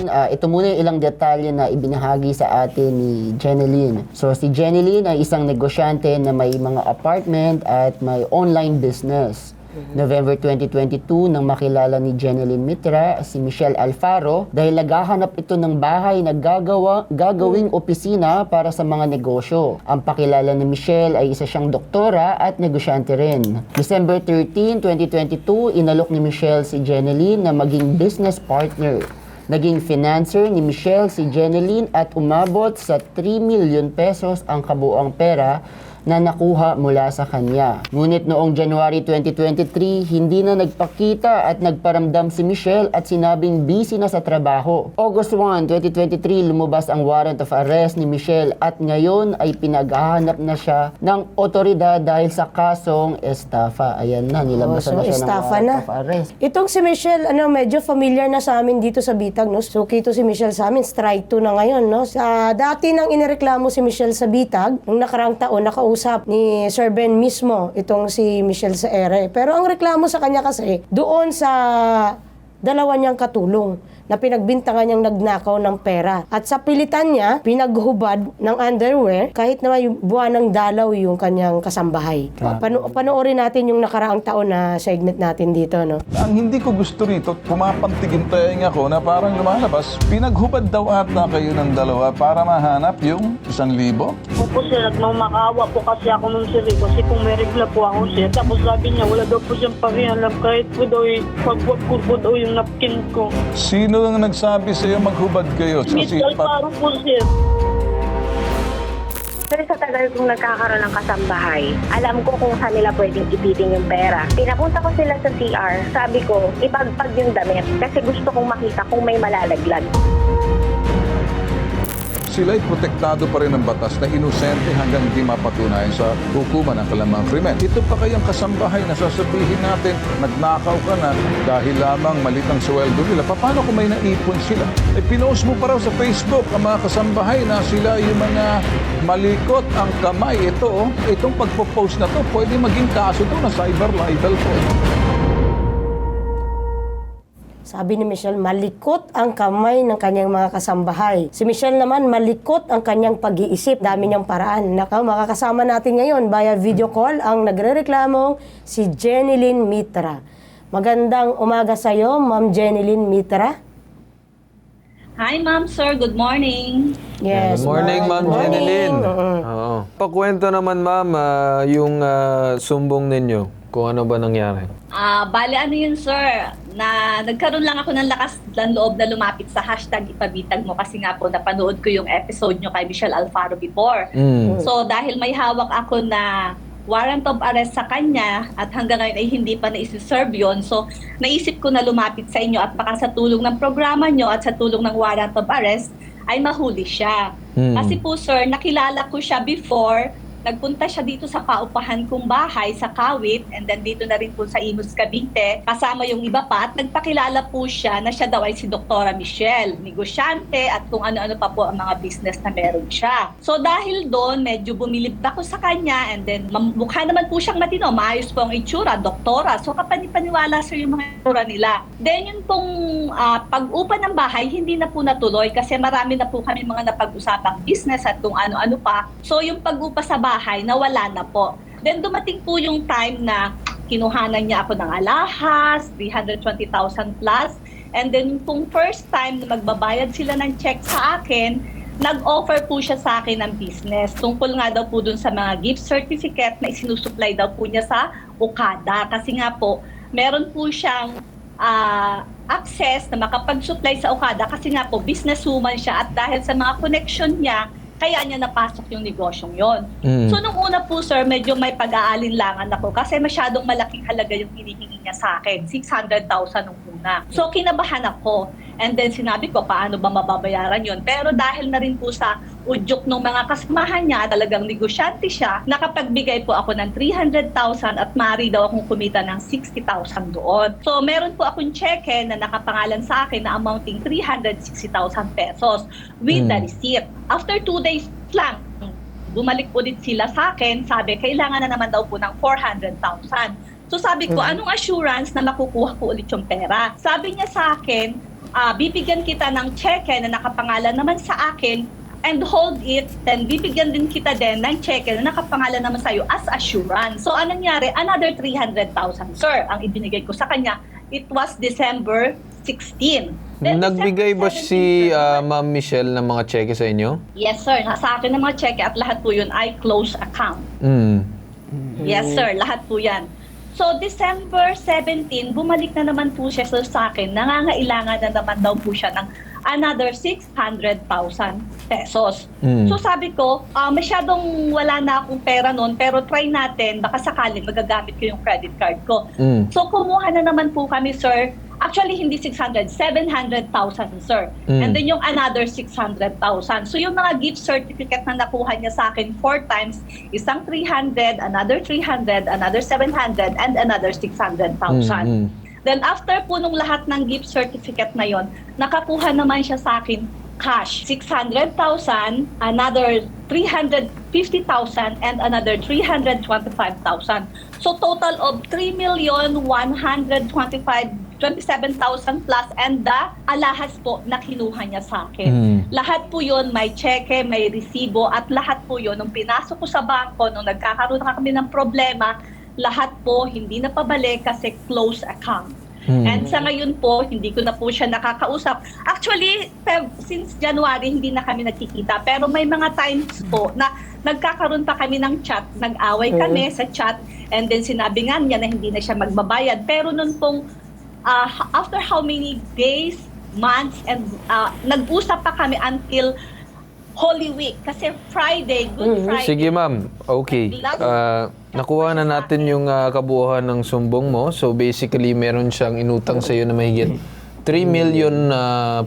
[SPEAKER 2] Ito muna yung ilang detalye na ibinahagi sa atin ni Jeneline. So si Jeneline ay isang negosyante na may mga apartment at may online business. November 2022 nang makilala ni Jeneline Mitra si Michelle Alfaro dahil naghahanap ito ng bahay na gagawing opisina para sa mga negosyo. Ang pakilala ni Michelle ay isa siyang doktora at negosyante rin. December 13, 2022, inalok ni Michelle si Jeneline na maging business partner. Naging financer ni Michelle si Jeneline at umabot sa 3 million pesos ang kabuuang pera na nakuha mula sa kanya. Ngunit noong January 2023, hindi na nagpakita at nagparamdam si Michelle at sinabing busy na sa trabaho. August 1, 2023, lumabas ang warrant of arrest ni Michelle at ngayon ay pinaghahanap na siya ng otoridad dahil sa kasong estafa. Ayan na, nilabasan na siya ng warrant of arrest.
[SPEAKER 4] Itong si Michelle, medyo familiar na sa amin dito sa Bitag, no? So, kito si Michelle sa amin, strike 2 na ngayon, no? Sa dati nang inireklamo si Michelle sa Bitag, nung nakarang taon, nakausap ni Sir Ben mismo, itong si Michelle sa ere. Pero ang reklamo sa kanya kasi, doon sa dalawa niyang katulong, na pinagbintangan niyang nagnakaw ng pera. At sa pilitan niya, pinaghubad ng underwear kahit naman yung buwan ng dalaw yung kanyang kasambahay. Panoorin natin yung nakaraang taon na segment natin dito, no?
[SPEAKER 9] Ang hindi ko gusto rito, pumapantigin tayong ako na parang lumalabas, pinaghubad daw ata kayo ng dalawa para mahanap yung 1,000.
[SPEAKER 10] Opo sir, nagmamakaawa po kasi ako nun sir kasi kung may regla po ako sir. Tapos sabi niya wala daw po siyang pakialam kahit po daw pagbuat ko po daw yung napkin ko.
[SPEAKER 9] Sino ang nagsabi sa iyo maghubad kayo?
[SPEAKER 10] Michelle Alfaro po sir.
[SPEAKER 11] Pero sa tagal kong nagkakaroon ng kasambahay, alam ko kung saan nila pwedeng ipiting yung pera. Pinapunta ko sila sa CR, sabi ko, ipagpag yung damit kasi gusto kong makita kung may malalaglag.
[SPEAKER 9] Sila'y protektado pa rin ng batas na inosente hanggang di mapatunayan sa hukuman ng kalamang krimen. Ito pa kayang kasambahay na sasabihin natin, nagnakaw ka na dahil lamang malit ang sweldo nila. Paano kung may naipon sila? Pinost mo pa raw sa Facebook ang mga kasambahay na sila yung mga malikot ang kamay. Itong pagpo-post na to, pwede maging kaso to na cyber libel po.
[SPEAKER 4] Sabi ni Michelle, malikot ang kamay ng kanyang mga kasambahay. Si Michelle naman, malikot ang kanyang pag-iisip. Dami niyang paraan. Makakasama natin ngayon via video call ang nagrereklamong si Jeneline Mitra. Magandang umaga sa iyo, Ma'am Jeneline Mitra.
[SPEAKER 8] Hi, Ma'am, Sir. Good morning.
[SPEAKER 4] Yes,
[SPEAKER 1] Good morning, Ma'am Jeneline.
[SPEAKER 4] Oo.
[SPEAKER 1] Pakwento naman, Ma'am, yung sumbong ninyo. Kung ano ba nangyari?
[SPEAKER 8] Bale, ano yun, sir? Na nagkaroon lang ako ng lakas ng loob na lumapit sa hashtag ipabitag mo kasi nga po napanood ko yung episode nyo kay Michelle Alfaro before. So, dahil may hawak ako na warrant of arrest sa kanya at hanggang ngayon ay hindi pa na-serve yun. So, naisip ko na lumapit sa inyo at baka sa tulong ng programa nyo at sa tulong ng warrant of arrest
[SPEAKER 12] ay mahuli siya. Kasi po sir, nakilala ko siya before. Nagpunta siya dito sa paupahan kong bahay sa Kawit, and then dito na rin po sa Imus, Cavite, kasama yung iba pa, at nagpakilala po siya na siya daw ay si Dr. Michelle, negosyante at kung ano-ano pa po ang mga business na meron siya. So dahil doon, medyo bumilib ako sa kanya, and then mukha naman po siyang matino, maayos po ang itsura, doktora. So kapanipaniwala sir yung mga itsura nila. Then yung pong pag-upa ng bahay, hindi na po natuloy kasi marami na po kami mga napag-usapang business at kung ano-ano pa. So yung pag-upa sa bahay, nawala na po. Then dumating po yung time na kinuhanan niya ako ng alahas, 320,000 plus. And then kung first time na magbabayad sila ng check sa akin, nag-offer po siya sa akin ng business. Tungkol nga daw po dun sa mga gift certificate na isinusupply daw po niya sa Okada. Kasi nga po, meron po siyang access na makapag-supply sa Okada kasi nga po, businesswoman siya at dahil sa mga connection niya, kaya niya napasok yung negosyong yon. So nung una po sir, medyo may pag-aalinlangan ako kasi masyadong malaking halaga yung hinihingi niya sa akin, 600,000 nung una. So kinabahan ako, and then sinabi ko paano ba mababayaran yon. Pero dahil na rin po sa udyok ng mga kasamahan niya, talagang negosyante siya, nakapagbigay po ako ng 300,000 at maaari daw akong kumita ng 60,000 doon. So meron po akong cheque na nakapangalan sa akin na amounting 360,000 pesos with the receipt. After 2 days lang, bumalik ulit sila sa akin, sabi kailangan na naman daw po ng 400,000. So sabi ko, anong assurance na makukuha ko ulit yung pera? Sabi niya sa akin, bibigyan kita ng cheque na nakapangalan naman sa akin and hold it, then bibigyan din kita din ng cheque na nakapangalan naman sa'yo as assurance. So anong nangyari? Another 300,000, sir, ang ibinigay ko sa kanya. It was December 16. Then,
[SPEAKER 1] Nagbigay ba
[SPEAKER 12] December
[SPEAKER 1] si
[SPEAKER 12] 17,
[SPEAKER 1] Ma'am Michelle ng mga cheque sa inyo?
[SPEAKER 12] Yes, sir. Nasa akin ng mga cheque at lahat po yun ay closed account. Yes, sir. Lahat po yan. So, December 17, bumalik na naman po siya sa akin. Nangangailangan na naman daw po siya ng another 600,000 pesos. So, sabi ko, masyadong wala na akong pera noon, pero try natin, baka sakaling magagamit ko yung credit card ko. So, kumuha na naman po kami, sir. Actually, hindi 600, 700,000, sir. And then yung another 600,000. So yung mga gift certificate na nakuha niya sa akin 4 times, isang 300, another 300, another 700, and another 600,000. Then after po nung lahat ng gift certificate na yon, nakakuha naman siya sa akin cash, 600,000, another 350,000, and another 325,000. So total of 3,127,000 plus, and the alahas po na kinuha niya sa akin. Lahat po yon may cheque, may resibo, at lahat po yon nung pinasok ko sa bangko, nung nagkakaroon na kami ng problema, lahat po hindi na pabalik kasi closed account. And sa ngayon po, hindi ko na po siya nakakausap. Actually, since January, hindi na kami nagkikita. Pero may mga times po na nagkakaroon pa kami ng chat. Nag-away kami sa chat. And then sinabi nga niya na hindi na siya magbabayad. Pero nun pong, after how many days, months, and nag-usap pa kami until Holy Week. Kasi Friday, Good Friday.
[SPEAKER 1] Sige ma'am, okay. Nakuha na natin yung kabuuan ng sumbong mo. So basically, meron siyang inutang sa iyo na mahigit 3 million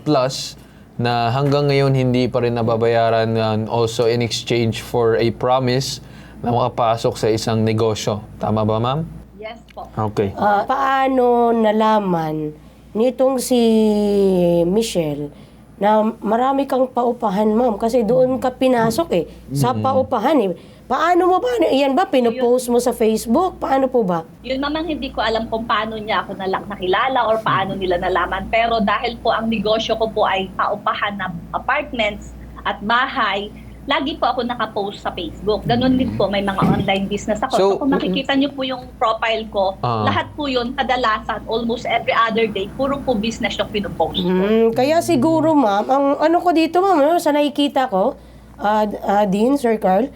[SPEAKER 1] plus na hanggang ngayon hindi pa rin nababayaran, also in exchange for a promise na makapasok sa isang negosyo. Tama ba ma'am?
[SPEAKER 12] Yes po.
[SPEAKER 1] Okay.
[SPEAKER 4] Paano nalaman nitong si Michelle na marami kang paupahan, ma'am? Kasi doon ka pinasok sa paupahan Paano mo ba? Yan ba? Pinopost mo sa Facebook? Paano po ba?
[SPEAKER 12] Yun naman hindi ko alam kung paano niya ako nakilala or paano nila nalaman. Pero dahil po ang negosyo ko po ay paupahan na apartments at bahay, lagi po ako nakapost sa Facebook. Ganun din po, may mga online business ako. So kung makikita niyo po yung profile ko, lahat po yun, kadalasan, almost every other day, puro po business yung pinopost ko.
[SPEAKER 4] Kaya siguro, ma'am, ang ano ko dito, ma'am, sa nakikita ko, Dean, Sir Carl,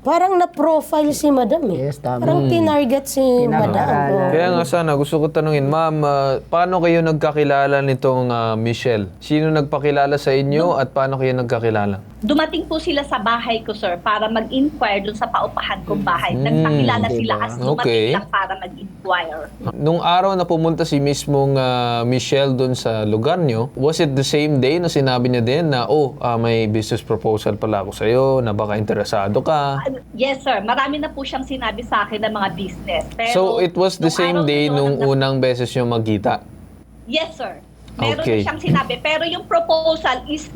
[SPEAKER 4] parang na-profile si Madam
[SPEAKER 2] Yes, tama.
[SPEAKER 4] Parang tinarget si Madam.
[SPEAKER 1] Kaya nga sana, gusto ko tanungin, ma'am, paano kayo nagkakilala nitong Michelle? Sino nagpakilala sa inyo at paano kayo nagkakilala?
[SPEAKER 12] dumating po sila sa bahay ko, sir, para mag-inquire dun sa paupahan kong bahay. Nagpakilala sila as dumating
[SPEAKER 1] Okay.
[SPEAKER 12] lang para mag-inquire.
[SPEAKER 1] Nung araw na pumunta si mismong Michelle doon sa lugar nyo, was it the same day na sinabi niya din na, may business proposal pala ako sa'yo, na baka interesado ka?
[SPEAKER 12] Yes, sir. Marami na po siyang sinabi sa akin ng mga business. Pero,
[SPEAKER 1] So, it was the
[SPEAKER 12] nung
[SPEAKER 1] same
[SPEAKER 12] araw
[SPEAKER 1] day
[SPEAKER 12] na yun,
[SPEAKER 1] nung unang beses nyo magkita?
[SPEAKER 12] Yes, sir. Meron
[SPEAKER 1] Okay.
[SPEAKER 12] na siyang sinabi. Pero yung proposal is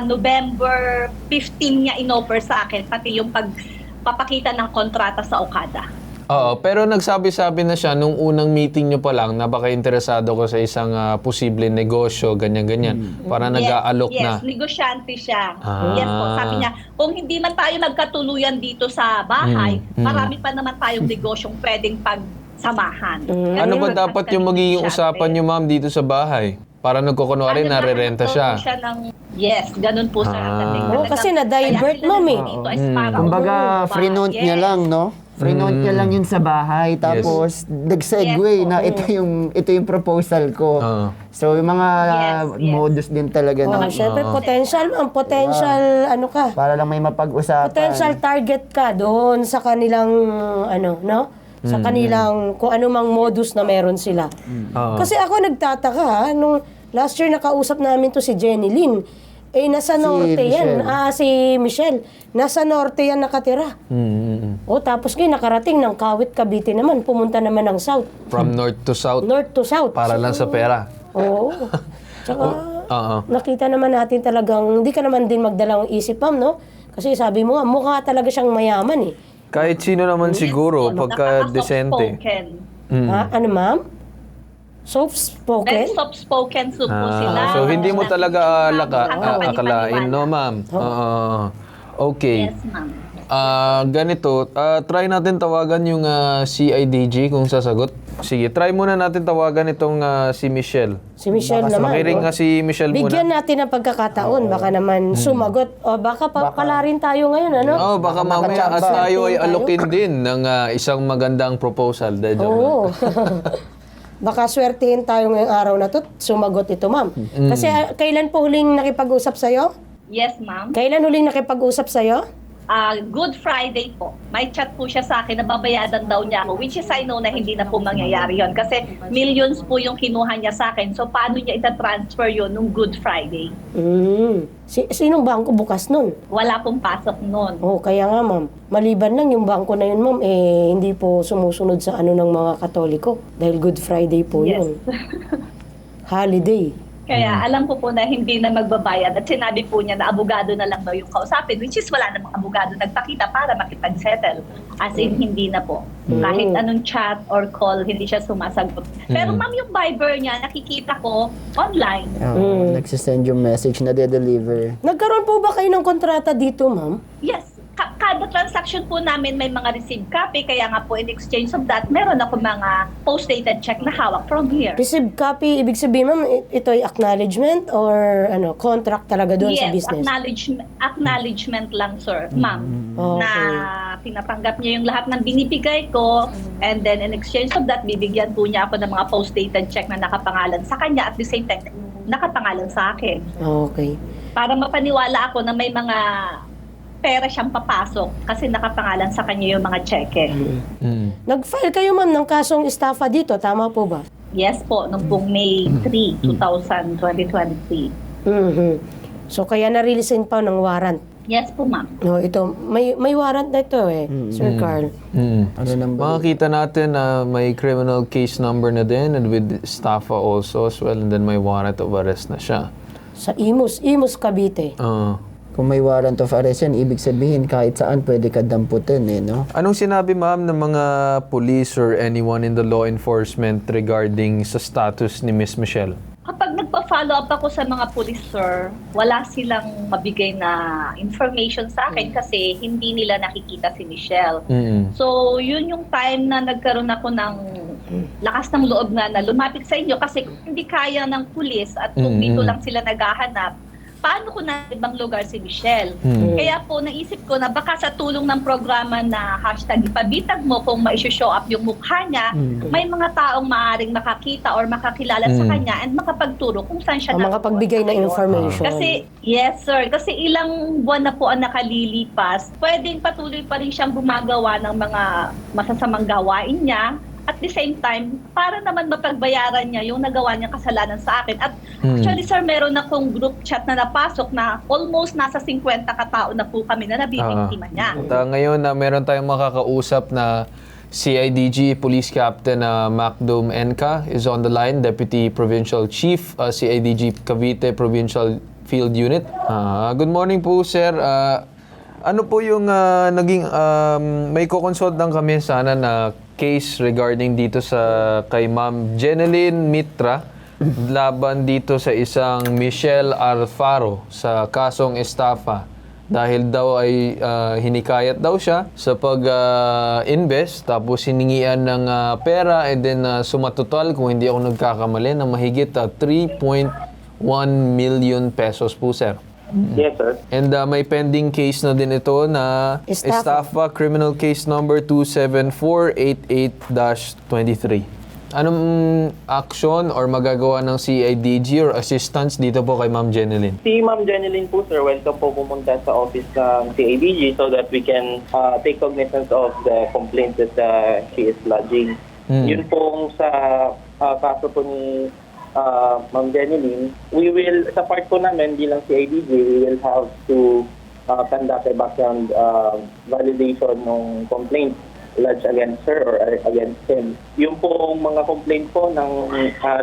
[SPEAKER 12] November 15 niya inoffer sa akin, pati yung pagpapakita ng kontrata sa Okada.
[SPEAKER 1] Oo, pero nagsabi-sabi na siya nung unang meeting nyo pa lang na baka interesado ko sa isang posible negosyo, ganyan-ganyan. Para nag-aalok na.
[SPEAKER 12] Yes, negosyante siya.
[SPEAKER 1] Ah.
[SPEAKER 12] Yes po, sabi niya, kung hindi man tayo magkatuluyan dito sa bahay, marami pa naman tayong negosyong pwedeng pagsamahan.
[SPEAKER 1] Ano ba dapat yung magiging usapan nyo, ma'am, dito sa bahay? Para nagkukunwari, nare-renta siya.
[SPEAKER 12] Yes, ganun po sir.
[SPEAKER 4] Oo, kasi na-divert, ma'am, eh.
[SPEAKER 2] Kumbaga, free note niya lang, no? Free note niya lang yun sa bahay. Tapos, nag-segue
[SPEAKER 12] Yes,
[SPEAKER 2] na ito yung proposal ko. So, yung mga modus din talaga na.
[SPEAKER 4] Siyempre, potential, ma'am. Potential, ano ka?
[SPEAKER 2] Para lang may mapag-usapan.
[SPEAKER 4] Potential target ka doon sa kanilang, no? Sa kanilang, kung anumang modus na meron sila. Kasi ako nagtataka, nung last year nakausap namin to si Jenny Lynn, nasa norte yan. Si Michelle. Nasa norte yan nakatira. Tapos ngayon nakarating ng Kawit, Cavite naman. Pumunta naman ng south.
[SPEAKER 1] From north to south.
[SPEAKER 4] North to south.
[SPEAKER 1] Para lang sa pera.
[SPEAKER 4] Oo. Tsaka, nakita naman natin talagang, hindi ka naman din magdalang isip, ma'am, no? Kasi sabi mo nga, mukha talaga siyang mayaman, eh.
[SPEAKER 1] Kahit sino naman siguro, pagka decente.
[SPEAKER 4] Ano, ma'am? Soft-spoken?
[SPEAKER 12] Very soft-spoken po sila.
[SPEAKER 1] So, hindi mo talaga akalain, no, ma'am? Okay.
[SPEAKER 12] Yes, ma'am.
[SPEAKER 1] Ganito, try natin tawagan yung CIDG kung sasagot. Sige, try muna natin tawagan itong si Michelle.
[SPEAKER 4] Si Michelle naman.
[SPEAKER 1] Makiring nga si Michelle muna.
[SPEAKER 4] Bigyan natin ng pagkakataon. Baka naman sumagot. O baka pala rin tayo ngayon, ano?
[SPEAKER 1] Baka mamaya at tayo ay alokin din ng isang magandang proposal.
[SPEAKER 4] Oo. Baka swertihin tayo ngayong araw na to, sumagot ito, ma'am. Kasi kailan po huling nakipag-usap sa'yo?
[SPEAKER 12] Yes, ma'am.
[SPEAKER 4] Kailan huling nakipag-usap sa'yo?
[SPEAKER 12] Good Friday po. May chat po siya sa akin na babayadan daw niya ako, which is I know na hindi na po mangyayari yon kasi millions po yung kinuha niya sa akin. So, paano niya ita-transfer yon nung Good Friday?
[SPEAKER 4] Sinong bangko bukas nun?
[SPEAKER 12] Wala pong pasok nun.
[SPEAKER 4] Kaya nga, ma'am. Maliban lang yung bangko na yun, ma'am, hindi po sumusunod sa ano ng mga Katoliko. Dahil Good Friday po yun. Holiday.
[SPEAKER 12] Kaya alam ko po na hindi na magbabayad at sinabi po niya na abogado na lang daw yung kausapin, which is wala namang abogado nagpakita para makipag-settle. As in, hindi na po. Kahit anong chat or call, hindi siya sumasagot. Pero ma'am, yung Viber niya, nakikita ko online.
[SPEAKER 2] Nagsisend yung message na de-deliver.
[SPEAKER 4] Nagkaroon po ba kayo ng kontrata dito, ma'am?
[SPEAKER 12] Yes. Kada transaction po namin may mga received copy, kaya nga po in exchange of that, meron ako mga post-dated check na hawak from here.
[SPEAKER 4] Received copy, ibig sabihin, ma'am, ito ay acknowledgement or contract talaga doon sa business?
[SPEAKER 12] Yes, acknowledgement lang, sir, ma'am.
[SPEAKER 4] Okay.
[SPEAKER 12] Na pinapanggap niya yung lahat ng binibigay ko, and then in exchange of that, bibigyan po niya ako ng mga post-dated check na nakapangalan sa kanya at the same time, nakapangalan sa akin.
[SPEAKER 4] Okay.
[SPEAKER 12] Para mapaniwala ako na may mga pera siyang papasok kasi nakapangalan sa kanya yung mga cheque.
[SPEAKER 4] Nag-file kayo, ma'am, ng kasong estafa dito, tama po ba?
[SPEAKER 12] Yes po, noong pong May 3, 2023.
[SPEAKER 4] So, kaya na-releasein pa ng warrant?
[SPEAKER 12] Yes po, ma'am.
[SPEAKER 4] No, ito, may warrant na ito Sir Carl.
[SPEAKER 2] Ano number?
[SPEAKER 1] Makikita natin na may criminal case number na din and with estafa also as well, and then may warrant of arrest na siya.
[SPEAKER 4] Sa Imus, Cavite.
[SPEAKER 2] Kung may warrant of arrest yan, ibig sabihin kahit saan pwede ka damputin, no?
[SPEAKER 1] Anong sinabi, ma'am, ng mga police or anyone in the law enforcement regarding sa status ni Miss Michelle?
[SPEAKER 12] Kapag nagpa-follow up ako sa mga police, sir, wala silang mabigay na information sa akin kasi hindi nila nakikita si Michelle. So, yun yung time na nagkaroon ako ng lakas ng loob na lumapit sa inyo kasi hindi kaya ng police at kung dito lang sila naghahanap, paano kung na ibang lugar si Michelle? Kaya po naisip ko na baka sa tulong ng programa na #ipabitag mo, kung ma-show up yung mukha niya, may mga taong maaaring makakita or makakilala sa kanya and makapagturo kung saan siya
[SPEAKER 4] Makapagbigay ng information.
[SPEAKER 12] Kasi, yes sir, kasi ilang buwan na po ang nakalilipas, pwedeng patuloy pa rin siyang gumagawa ng mga masasamang gawain niya. At the same time, para naman mapagbayaran niya yung nagawa niyang kasalanan sa akin. At actually sir, meron akong group chat na napasok na almost nasa 50 katao na po kami na nabibiktima niya.
[SPEAKER 1] At ngayon meron tayong makakausap na CIDG Police Captain Macdom Enca is on the line, Deputy Provincial Chief, CIDG Cavite Provincial Field Unit. Good morning po sir. Ano po yung naging, may kukonsult lang kami sana na case regarding dito sa kay Ma'am Jeneline Mitra laban dito sa isang Michelle Alfaro sa kasong estafa dahil daw ay hinikayat daw siya sa pag-invest tapos hiningian ng pera and then sumatotal, kung hindi ako nagkakamali, na mahigit 3.1 million pesos po sir.
[SPEAKER 6] Yes, sir.
[SPEAKER 1] And may pending case na din ito na Estafa Criminal Case Number 27488-23. Anong action or magagawa ng CIDG or assistance dito po kay Ma'am Jeneline?
[SPEAKER 13] Si Ma'am Jeneline po, sir, welcome po pumunta sa office ng CIDG so that we can take cognizance of the complaint that she is lodging. Yun pong sa kaso po ni Ma'am Jeneline, we will, sa part po namin bilang CIDG, we will have to conduct a background validation ng complaint lodged against her or against him. Yung pong mga complaint po ng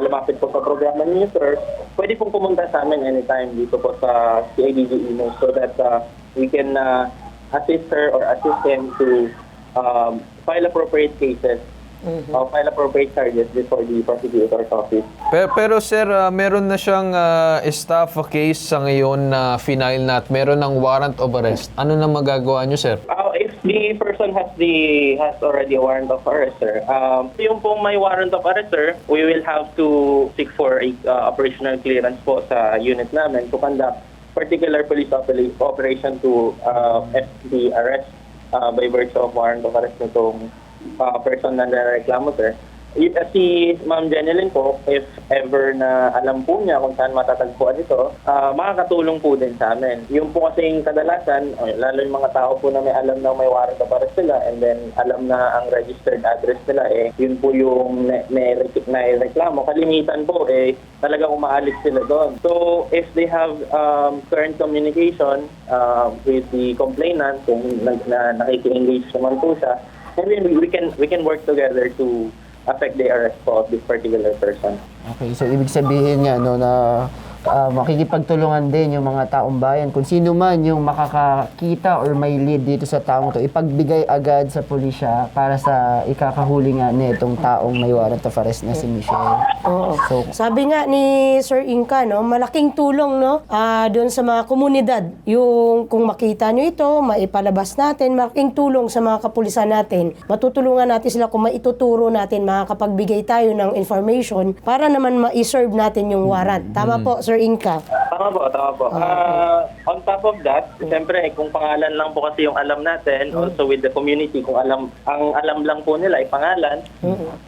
[SPEAKER 13] lumapit po sa programa niyo, sir, pwede pong pumunta sa amin anytime dito po sa CIDG email so that we can assist her or assist him to file appropriate cases, file appropriate charges before the prosecutor's office.
[SPEAKER 1] Pero sir, meron na siyang estafa case sa ngayon na final na at meron ng warrant of arrest. Ano na magagawa niyo, sir?
[SPEAKER 13] If the person has already a warrant of arrest, sir, yung pong may warrant of arrest, sir, we will have to seek for a operational clearance po sa unit namin to conduct particular police operation to the arrest by virtue of warrant of arrest nitong person na nareklamo, sir. Si Ma'am Jeneline po, if ever na alam po niya kung saan matatagpuan ito, makakatulong po din sa amin. Yung po kasing kadalasan, lalo yung mga tao po na may alam na may warrant of arrest sila and then alam na ang registered address nila, yun po yung may reklamo. Kalimitan po, talagang umaalis sila doon. So, if they have current communication with the complainant, kung nakiki-engage naman po siya, then we can work together to affect the arrest po of this particular person.
[SPEAKER 2] Okay, so ibig sabihin nga no, na makikipagtulungan din yung mga taong bayan. Kung sino man yung makakakita or may lead dito sa taong to, ipagbigay agad sa pulisya para sa ikakahuli nga nitong taong may warrant of arrest na si Michelle.
[SPEAKER 4] Oo. Sabi nga ni Sir Inca, no, malaking tulong, no, doon sa mga komunidad. Yung kung makita nyo ito, maipalabas natin, malaking tulong sa mga kapulisan natin. Matutulungan natin sila kung maituturo natin, makakapagbigay tayo ng information para naman ma-serve natin yung warrant. Tama po, Sir Inca?
[SPEAKER 13] Tama po. On top of that, siyempre, kung pangalan lang po kasi yung alam natin, also with the community, kung ang alam lang po nila ay pangalan,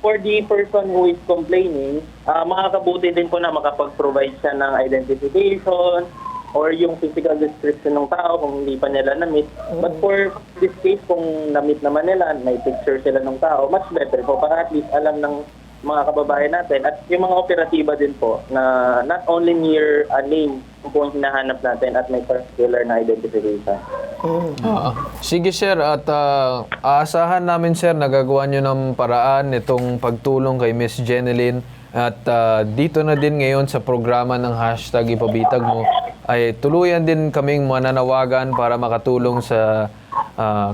[SPEAKER 13] for the person who is complaining, makakabuti din po na makapag-provide siya ng identification or yung physical description ng tao kung hindi pa nila na-meet. But for this case, kung na-meet naman nila, may picture sila ng tao, much better po para at least alam ng mga kababayan natin at yung mga operatiba din po na not only near a name kung hinahanap natin at may particular na identification.
[SPEAKER 1] Sige sir, at aasahan namin sir, nagagawa nyo ng paraan itong pagtulong kay Miss Jeneline at dito na din ngayon sa programa ng #ipabitag mo ay tuluyan din kaming mananawagan para makatulong sa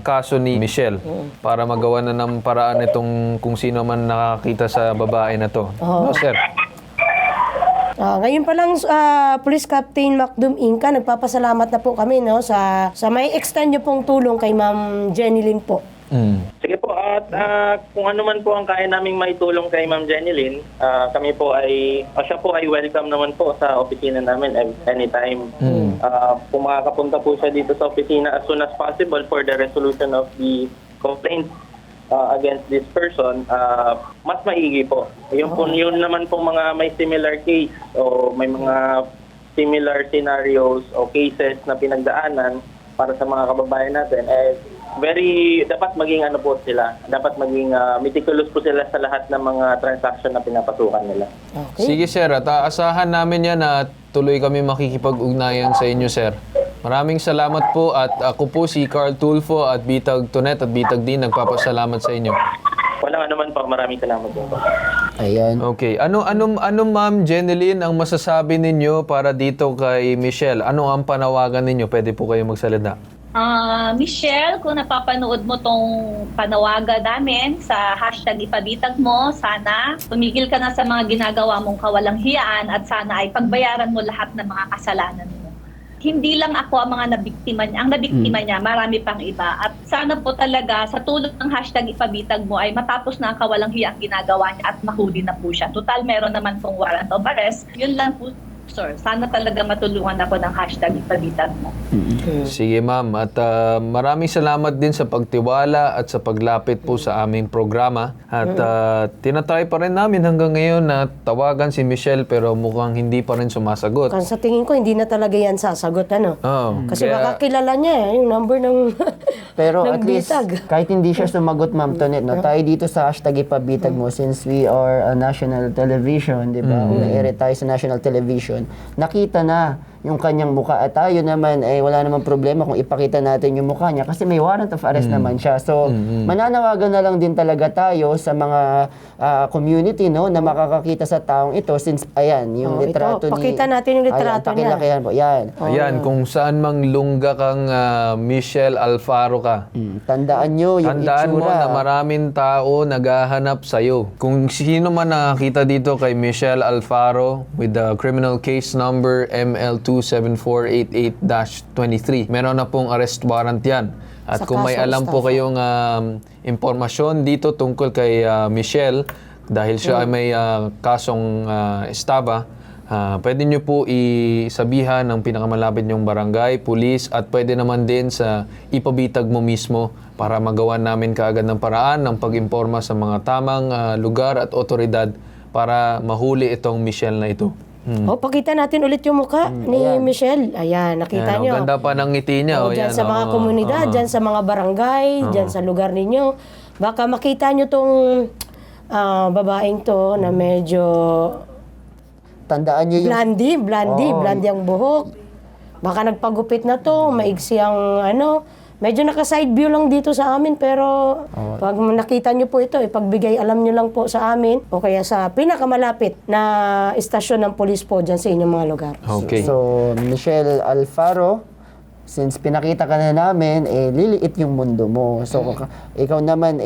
[SPEAKER 1] kaso ni Michelle para magawa na ng paraan itong kung sino man nakakita sa babae na to. No, sir?
[SPEAKER 4] Ngayon pa lang, Police Captain Macdom Inca, nagpapasalamat na po kami, no, sa may extend nyo pong tulong kay Ma'am Jeneline po.
[SPEAKER 13] Sige po, At kung ano man po ang kaya naming maitulong kay Ma'am Jenilyn, kami po siya po ay welcome naman po sa opisina namin anytime. Kung makakapunta po siya dito sa opisina as soon as possible for the resolution of the complaint against this person, mas maigi po. Yun naman po mga may similar case o may mga similar scenarios o cases na pinagdaanan para sa mga kababayan natin, dapat maging dapat maging meticulous po sila sa lahat ng mga transaction na pinapasukan nila.
[SPEAKER 1] Sige sir, at aasahan namin yan na tuloy kami makikipag-ugnayan sa inyo sir. Maraming salamat po at ako po si Carl Tulfo at Bitag Tonet at Bitag din nagpapasalamat sa inyo.
[SPEAKER 13] Walang anuman po, maraming salamat po.
[SPEAKER 2] Ayan.
[SPEAKER 1] Okay, ano Ma'am Jenilyn ang masasabi ninyo para dito kay Michelle? Ano ang panawagan ninyo? Pwede po kayo magsalita.
[SPEAKER 12] Michelle, kung napapanood mo tong panawagan namin sa hashtag ipabitag mo, sana tumigil ka na sa mga ginagawa mong kawalang hiyaan at sana ay pagbayaran mo lahat ng mga kasalanan mo. Hindi lang ako ang mga nabiktima niya. Ang nabiktima niya, marami pang iba. At sana po talaga, sa tulong ng hashtag ipabitag mo, ay matapos na ang kawalang hiyang ginagawa niya at mahuli na po siya. Total, meron naman pong warrant of arrest. Yun lang po, sir. Sana talaga matulungan ako ng hashtag ipabitag mo.
[SPEAKER 1] Sige ma'am, at maraming salamat din sa pagtiwala at sa paglapit po sa aming programa. At tinatry pa rin namin hanggang ngayon na tawagan si Michelle pero mukhang hindi pa rin sumasagot.
[SPEAKER 4] Kan sa tingin ko, hindi na talaga yan sasagot, ano?
[SPEAKER 1] Oo,
[SPEAKER 4] Kasi
[SPEAKER 1] kaya-
[SPEAKER 4] baka kilala niya yung number ng
[SPEAKER 2] Pero
[SPEAKER 4] ng
[SPEAKER 2] at least,
[SPEAKER 4] bitag.
[SPEAKER 2] kahit hindi siya sumagot, Ma'am Tonet, no, tayo dito sa hashtag ipabitag mo, since we are a national television, di ba? Una-air tayo sa national television, nakita na yung kanyang mukha at tayo naman wala namang problema kung ipakita natin yung mukha niya kasi may warrant of arrest naman siya. So, mananawagan na lang din talaga tayo sa mga community, no, na makakakita sa taong ito since, ayan, yung litrato ni...
[SPEAKER 4] pakita natin yung litrato niya.
[SPEAKER 2] Pakilakihan po, yan.
[SPEAKER 1] Ayan, kung saan mang lungga kang Michelle Alfaro ka.
[SPEAKER 2] Tandaan nyo yung
[SPEAKER 1] Tandaan mo
[SPEAKER 2] itsura.
[SPEAKER 1] na maraming tao naghahanap sa'yo. Kung sino man nakakita dito kay Michelle Alfaro with the criminal case number ML27488-23, meron na pong arrest warrant yan. At
[SPEAKER 4] Sa
[SPEAKER 1] kung may
[SPEAKER 4] kaso
[SPEAKER 1] alam po
[SPEAKER 4] estafa.
[SPEAKER 1] kayong impormasyon dito tungkol kay Michelle, dahil siya ay may kasong estafa, pwede nyo po isabihan ng pinakamalapit nyong barangay, pulis, at pwede naman din sa ipabitag mo mismo para magawa namin kaagad ng paraan ng pag-imporma sa mga tamang lugar at otoridad para mahuli itong Michelle na ito.
[SPEAKER 4] Pakita natin ulit yung mukha ni Michelle. Ayan, nakita
[SPEAKER 1] Ayan,
[SPEAKER 4] nyo.
[SPEAKER 1] ang ganda pa ng ngiti niya.
[SPEAKER 4] Dyan
[SPEAKER 1] Yan,
[SPEAKER 4] sa mga komunidad, dyan sa mga barangay, dyan sa lugar ninyo. Baka makita nyo tong babaeng to na medyo
[SPEAKER 2] Tandaan nyo yung...
[SPEAKER 4] blondie ang buhok. Baka nagpagupit na to, maigsi ang medyo naka-side view lang dito sa amin, pero pag nakita nyo po ito, ipagbigay alam nyo lang po sa amin o kaya sa pinakamalapit na istasyon ng polis po dyan sa inyong mga lugar.
[SPEAKER 1] Okay.
[SPEAKER 2] So, Michelle Alfaro, since pinakita ka na namin, liliit yung mundo mo. So, ikaw naman,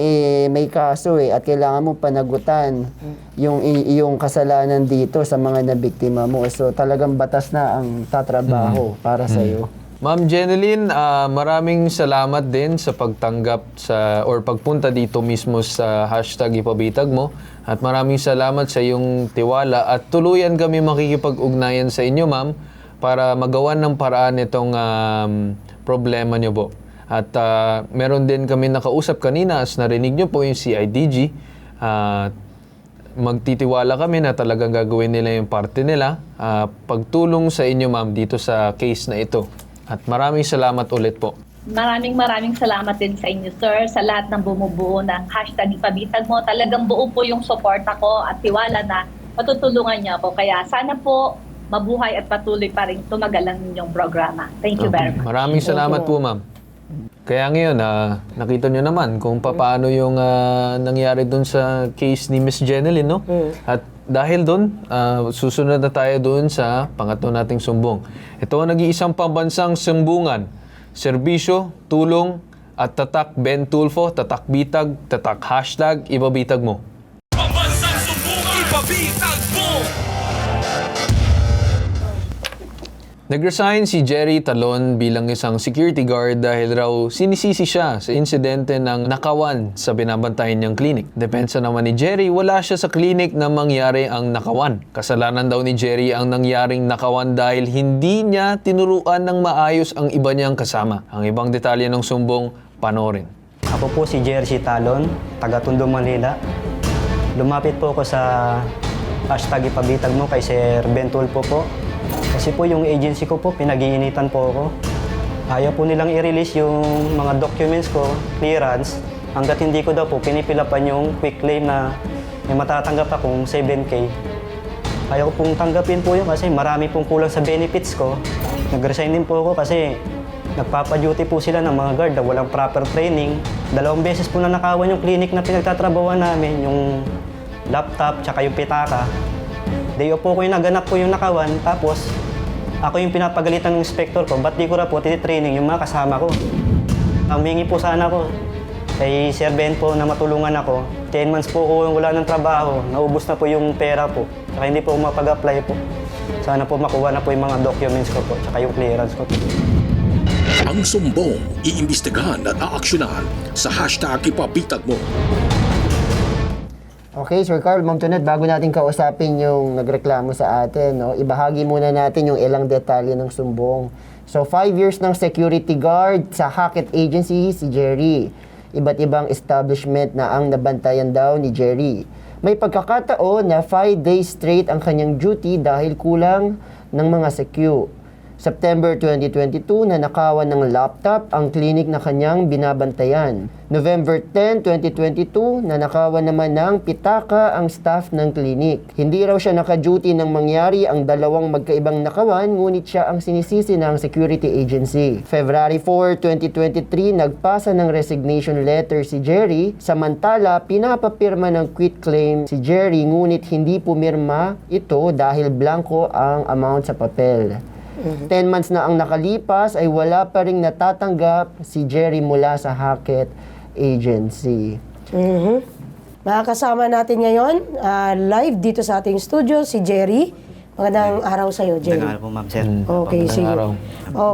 [SPEAKER 2] may kaso at kailangan mo panagutan yung iyong kasalanan dito sa mga nabiktima mo. So, talagang batas na ang tatrabaho para sa iyo.
[SPEAKER 1] Ma'am Jenilyn, maraming salamat din sa pagtanggap or pagpunta dito mismo sa hashtag ipabitag mo. At maraming salamat sa iyong tiwala at tuluyan kami makikipag-ugnayan sa inyo, ma'am, para magawan ng paraan itong problema nyo po. At meron din kami nakausap kanina, as narinig nyo po yung CIDG. Magtitiwala kami na talagang gagawin nila yung parte nila. Pagtulong sa inyo, ma'am, dito sa case na ito. At maraming salamat ulit po.
[SPEAKER 12] Maraming salamat din sa inyo, sir, sa lahat ng bumubuo ng hashtag ipabitag mo. Talagang buo po yung support ako at tiwala na matutulungan niyo ako. Kaya sana po mabuhay at patuloy pa rin tumagal ang inyong programa. Thank you very much.
[SPEAKER 1] Maraming salamat po, ma'am. Kaya ngayon, nakita nyo naman kung paano yung nangyari dun sa case ni Miss Jenilyn, no? At dahil dun, susunod na tayo dun sa pangatlo nating sumbong. Ito ang nag-iisang pambansang sumbungan. Serbisyo, tulong, at tatak Ben Tulfo, tatak bitag, tatak hashtag ipabitag mo.
[SPEAKER 3] Pambansang sumbungan, ipabitag mo!
[SPEAKER 1] Nag-resign si Jerry Talon bilang isang security guard dahil raw sinisisi siya sa insidente ng nakawan sa binabantayan niyang clinic. Depensa naman ni Jerry, wala siya sa clinic na mangyari ang nakawan. Kasalanan daw ni Jerry ang nangyaring nakawan dahil hindi niya tinuruan ng maayos ang iba niyang kasama. Ang ibang detalye ng sumbong, panoorin.
[SPEAKER 14] Ako po si Jerry Talon, taga Tondo, Manila. Lumapit po ako sa hashtag ipabitag mo kay Sir Ben Tulfo po. Kasi po yung agency ko po, pinag-iinitan po ako. Ayaw po nilang i-release yung mga documents ko, clearance, hanggat hindi ko daw po pinipilapan yung quick claim na may matatanggap akong 7K. Ayaw ko pong tanggapin po yun kasi marami pong kulang sa benefits ko. Nag-resign din po ako kasi nagpapa-duty po sila ng mga guard na walang proper training. 2 beses po na nakawan yung clinic na pinagtatrabawan namin, yung laptop tsaka yung pitaka. Day off po ko yung naganap po yung nakawan, tapos ako yung pinapagalitan ng inspector ko, ba't di ko na po tinitraining yung mga kasama ko. Humingi po sana ako kay Sir Ben po na matulungan ako. 10 months po ko wala ng trabaho, naubos na po yung pera po, tsaka hindi po mapag-apply po. Sana po makuha na po yung mga documents ko po, tsaka yung clearance ko po.
[SPEAKER 3] Ang sumbong, iimbestigahan at aaksyonahan sa hashtag ipabitag mo.
[SPEAKER 2] Okay, Sir Carl, Ma'am Tonet, bago natin kausapin yung nagreklamo sa atin, no, ibahagi muna natin yung ilang detalye ng sumbong. So, 5 years ng security guard sa Hackett Agency si Jerry. Iba't ibang establishment na ang nabantayan daw ni Jerry. May pagkakataon na 5 days straight ang kanyang duty dahil kulang ng mga secu. September 2022, nanakawan ng laptop ang clinic na kanyang binabantayan. November 10, 2022, nanakawan naman ng pitaka ang staff ng clinic. Hindi raw siya naka-duty nang mangyari ang dalawang magkaibang nakawan, ngunit siya ang sinisisi ng security agency. February 4, 2023, nagpasa ng resignation letter si Jerry. Samantala, pinapapirma ng quit claim si Jerry, ngunit hindi pumirma ito dahil blanco ang amount sa papel. 10 months na ang nakalipas ay wala pa ring natatanggap si Jerry mula sa Hackett Agency.
[SPEAKER 4] Makakasama natin ngayon, live dito sa ating studio, si Jerry. Magandang araw sa iyo, Jerry.
[SPEAKER 14] Magandang araw po, ma'am, sir.
[SPEAKER 4] Okay,
[SPEAKER 1] Magandang
[SPEAKER 4] sige.
[SPEAKER 1] araw.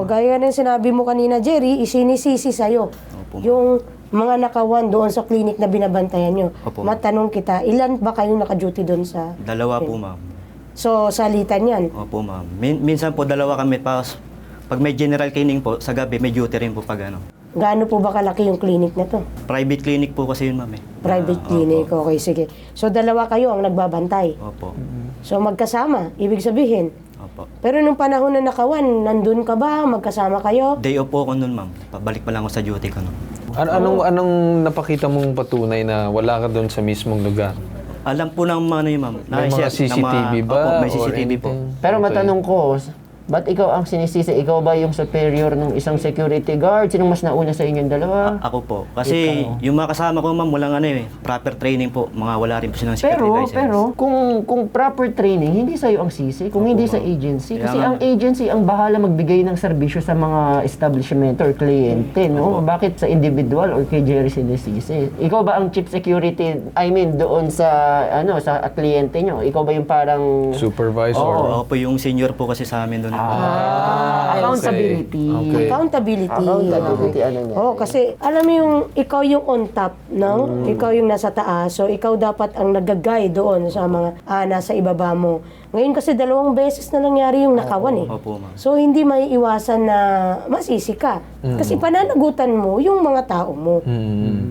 [SPEAKER 4] Gaya ng sinabi mo kanina, Jerry, isinisisi sa iyo yung mga nakawan doon sa clinic na binabantayan nyo.
[SPEAKER 14] Opo.
[SPEAKER 4] Matanong kita, ilan ba kayong naka-duty doon sa...
[SPEAKER 14] 2 po, ma'am.
[SPEAKER 4] So, salitan yan.
[SPEAKER 14] Opo, ma'am. Minsan po 2 kami, pag may general cleaning po, sa gabi may duty rin po pag ano.
[SPEAKER 4] Gaano po ba kalaki yung clinic na to?
[SPEAKER 14] Private clinic po kasi yun, ma'am.
[SPEAKER 4] Private clinic,
[SPEAKER 14] Opo.
[SPEAKER 4] okay, sige. So, 2 kayo ang nagbabantay.
[SPEAKER 14] Opo.
[SPEAKER 4] So, magkasama, ibig sabihin.
[SPEAKER 14] Opo.
[SPEAKER 4] Pero nung panahon na nakawan, nandun ka ba? Magkasama kayo?
[SPEAKER 14] Day off po ako nun, ma'am. Pabalik pa lang ako sa duty ko nun.
[SPEAKER 1] Anong napakita mong patunay na wala ka doon sa mismong lugar?
[SPEAKER 14] Alam po ng mga ano yun, ma'am.
[SPEAKER 1] May mga CCTV ba?
[SPEAKER 14] Opo, may
[SPEAKER 1] or
[SPEAKER 14] CCTV po.
[SPEAKER 1] anything?
[SPEAKER 2] Pero
[SPEAKER 1] Okay.
[SPEAKER 2] matanong ko, ba't ikaw ang sinisisi? Ikaw ba yung superior ng isang security guard? Sinong mas nauna sa inyong dalawa?
[SPEAKER 14] Ako po. Kasi
[SPEAKER 2] Ikaw.
[SPEAKER 14] yung mga kasama ko, ma'am, walang proper training po. Mga wala rin po silang security license.
[SPEAKER 2] Pero kung proper training, hindi sa'yo ang sisi, kung hindi sa agency. Kasi
[SPEAKER 14] Kaya
[SPEAKER 2] ang agency ang bahala magbigay ng serbisyo sa mga establishment or kliyente, no? Bakit sa individual or kay Jerry sinisisi? Ikaw ba ang chief security, doon sa sa kliyente nyo? Ikaw ba yung parang
[SPEAKER 1] Supervisor?
[SPEAKER 14] Ako po yung senior po kasi sa amin doon.
[SPEAKER 2] accountability?
[SPEAKER 1] Okay.
[SPEAKER 4] Accountability.
[SPEAKER 2] Accountability, niya?
[SPEAKER 4] Kasi alam mo yung ikaw yung on top, no? Ikaw yung nasa taas. So ikaw dapat ang nag-guide doon sa mga nasa ibaba mo. Ngayon kasi 2 beses na nangyari yung nakawan eh.
[SPEAKER 14] Opo, ma'am.
[SPEAKER 4] So hindi may iwasan na masisi ka. Kasi pananagutan mo yung mga tao mo.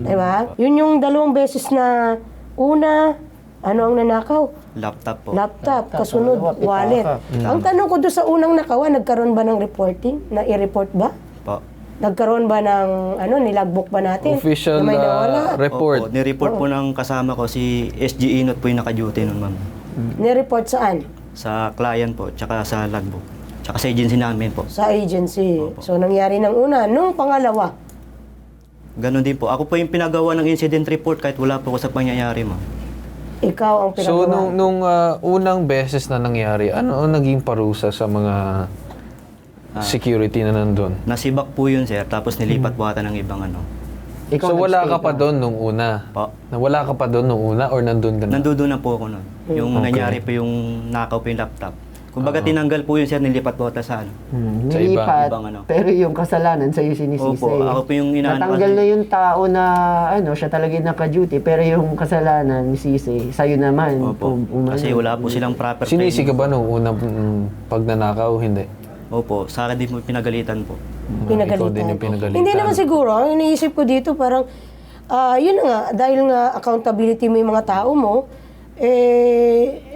[SPEAKER 4] Diba? Yun yung 2 beses na una, ano ang nanakaw?
[SPEAKER 14] Laptop po.
[SPEAKER 4] Laptop, kasunod,
[SPEAKER 2] dalawa, pitaka.
[SPEAKER 4] wallet. Ang tanong ko doon sa unang nakawan, nagkaroon ba ng reporting? Na i-report ba?
[SPEAKER 14] Po.
[SPEAKER 4] Nagkaroon ba ng, nilogbook ba natin?
[SPEAKER 1] Official
[SPEAKER 4] Na may nawala?
[SPEAKER 1] report.
[SPEAKER 14] Opo, nireport po ng kasama ko si SG Inot po yung naka-duty nun, ma'am.
[SPEAKER 4] Ni-report saan?
[SPEAKER 14] Sa client po, tsaka sa logbook. Tsaka sa agency namin po.
[SPEAKER 4] Sa agency. So, nangyari ng una. Nung pangalawa,
[SPEAKER 14] Ganon din po. Ako po yung pinagawa ng incident report kahit wala po ko sa pangyayari, ma'am.
[SPEAKER 4] ikaw ang
[SPEAKER 1] So,
[SPEAKER 4] pinagawa.
[SPEAKER 1] nung unang beses na nangyari, ano ang naging parusa sa mga security na nandun?
[SPEAKER 14] Nasibak po yun, sir. Tapos nilipat po ata ng ibang ano.
[SPEAKER 1] So, wala ka pa doon nung una?
[SPEAKER 14] Po.
[SPEAKER 1] Wala ka pa doon nung una or nandun ka na?
[SPEAKER 14] Nandoon na po ako nun. Yung
[SPEAKER 1] Okay.
[SPEAKER 14] nangyari po yung nakaw po yung laptop. Kumbaga tinanggal po yun sir, nilipat po ata sa ano.
[SPEAKER 1] Sa iba.
[SPEAKER 2] Nilipat,
[SPEAKER 14] Ibang ano.
[SPEAKER 2] pero yung kasalanan sa'yo sinisisi.
[SPEAKER 14] Opo, ako po yung inaano
[SPEAKER 2] Natanggal
[SPEAKER 14] kasi.
[SPEAKER 2] na yung tao na siya talaga yung naka-duty, pero yung kasalanan, sisi, sa'yo naman.
[SPEAKER 14] Opo, kasi wala po silang proper
[SPEAKER 1] Sinisi ka
[SPEAKER 14] training.
[SPEAKER 1] ba nung unang pagnanakaw? Hindi.
[SPEAKER 14] Opo, sa akin din po pinagalitan po.
[SPEAKER 1] Ikaw din yung pinagalitan.
[SPEAKER 4] Hindi naman siguro. Ang iniisip ko dito parang, yun na nga, dahil nga accountability mo yung mga tao mo,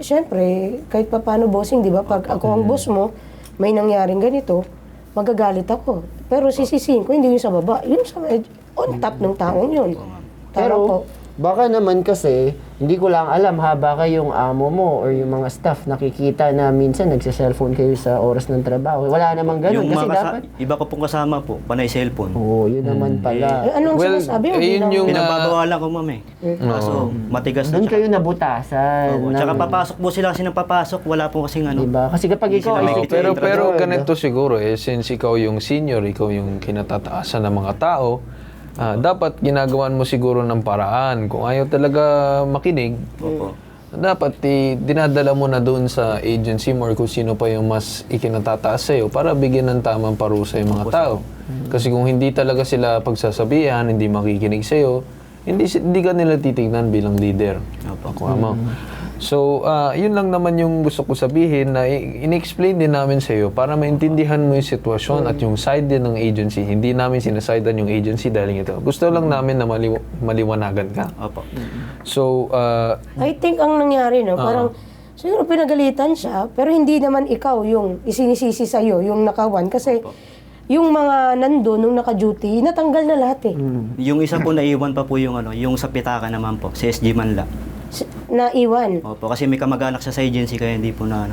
[SPEAKER 4] syempre, kahit pa paano bossing, di ba? Pag ako ang boss mo, may nangyaring ganito, magagalit ako. Pero sisisihin ko, hindi yun sa baba. Yun sa on top ng taong yun. Tama po.
[SPEAKER 2] Pero baka naman kasi, hindi ko lang alam baka yung amo mo or yung mga staff nakikita na minsan nagsa-cellphone kayo sa oras ng trabaho. Wala namang ganun kasi dapat.
[SPEAKER 14] Iba ko pong kasama po, panay cellphone.
[SPEAKER 2] Oo, yun naman pala.
[SPEAKER 4] Anong sinasabi mo?
[SPEAKER 1] yun yung...
[SPEAKER 14] Pinagbabawalan ko ma'am eh. Kaso matigas na
[SPEAKER 2] Doon
[SPEAKER 14] siya.
[SPEAKER 2] kayo nabutasan.
[SPEAKER 14] Opo. Tsaka papasok po sila kasi nang papasok, wala po kasing ano.
[SPEAKER 2] Diba? Kasi kapag
[SPEAKER 14] Hindi
[SPEAKER 2] ikaw
[SPEAKER 14] sila
[SPEAKER 2] ay
[SPEAKER 14] may
[SPEAKER 2] security
[SPEAKER 1] pero
[SPEAKER 2] guard,
[SPEAKER 1] ganito siguro since ikaw yung senior, ikaw yung kinatataasan ng mga tao, dapat ginagawan mo siguro ng paraan. Kung ayaw talaga makinig, dapat dinadala mo na doon sa agency mo or kung sino pa yung mas ikinatataas sa'yo para bigyan ng tamang parusa yung mga tao. Kasi kung hindi talaga sila pagsasabihan, hindi makikinig sa'yo, hindi ka nila titignan bilang leader. Ako mo. So, yun lang naman yung gusto ko sabihin na in-explain din namin sa iyo para maintindihan mo yung sitwasyon at yung side din ng agency. Hindi namin sinasidean yung agency dahil ito. Gusto lang namin na maliwanagan ka.
[SPEAKER 14] Opo.
[SPEAKER 1] So,
[SPEAKER 4] I think ang nangyari, no, parang siguro pinagalitan siya, pero hindi naman ikaw yung isinisisi sa'yo, yung nakawan. Kasi yung mga nandun, nung naka-duty, natanggal na lahat eh.
[SPEAKER 14] Yung isa po naiwan pa po yung yung sa pitaka naman po, si SG Manla.
[SPEAKER 4] Naiwan.
[SPEAKER 14] Opo, kasi may kamag-anak siya sa agency kaya hindi po na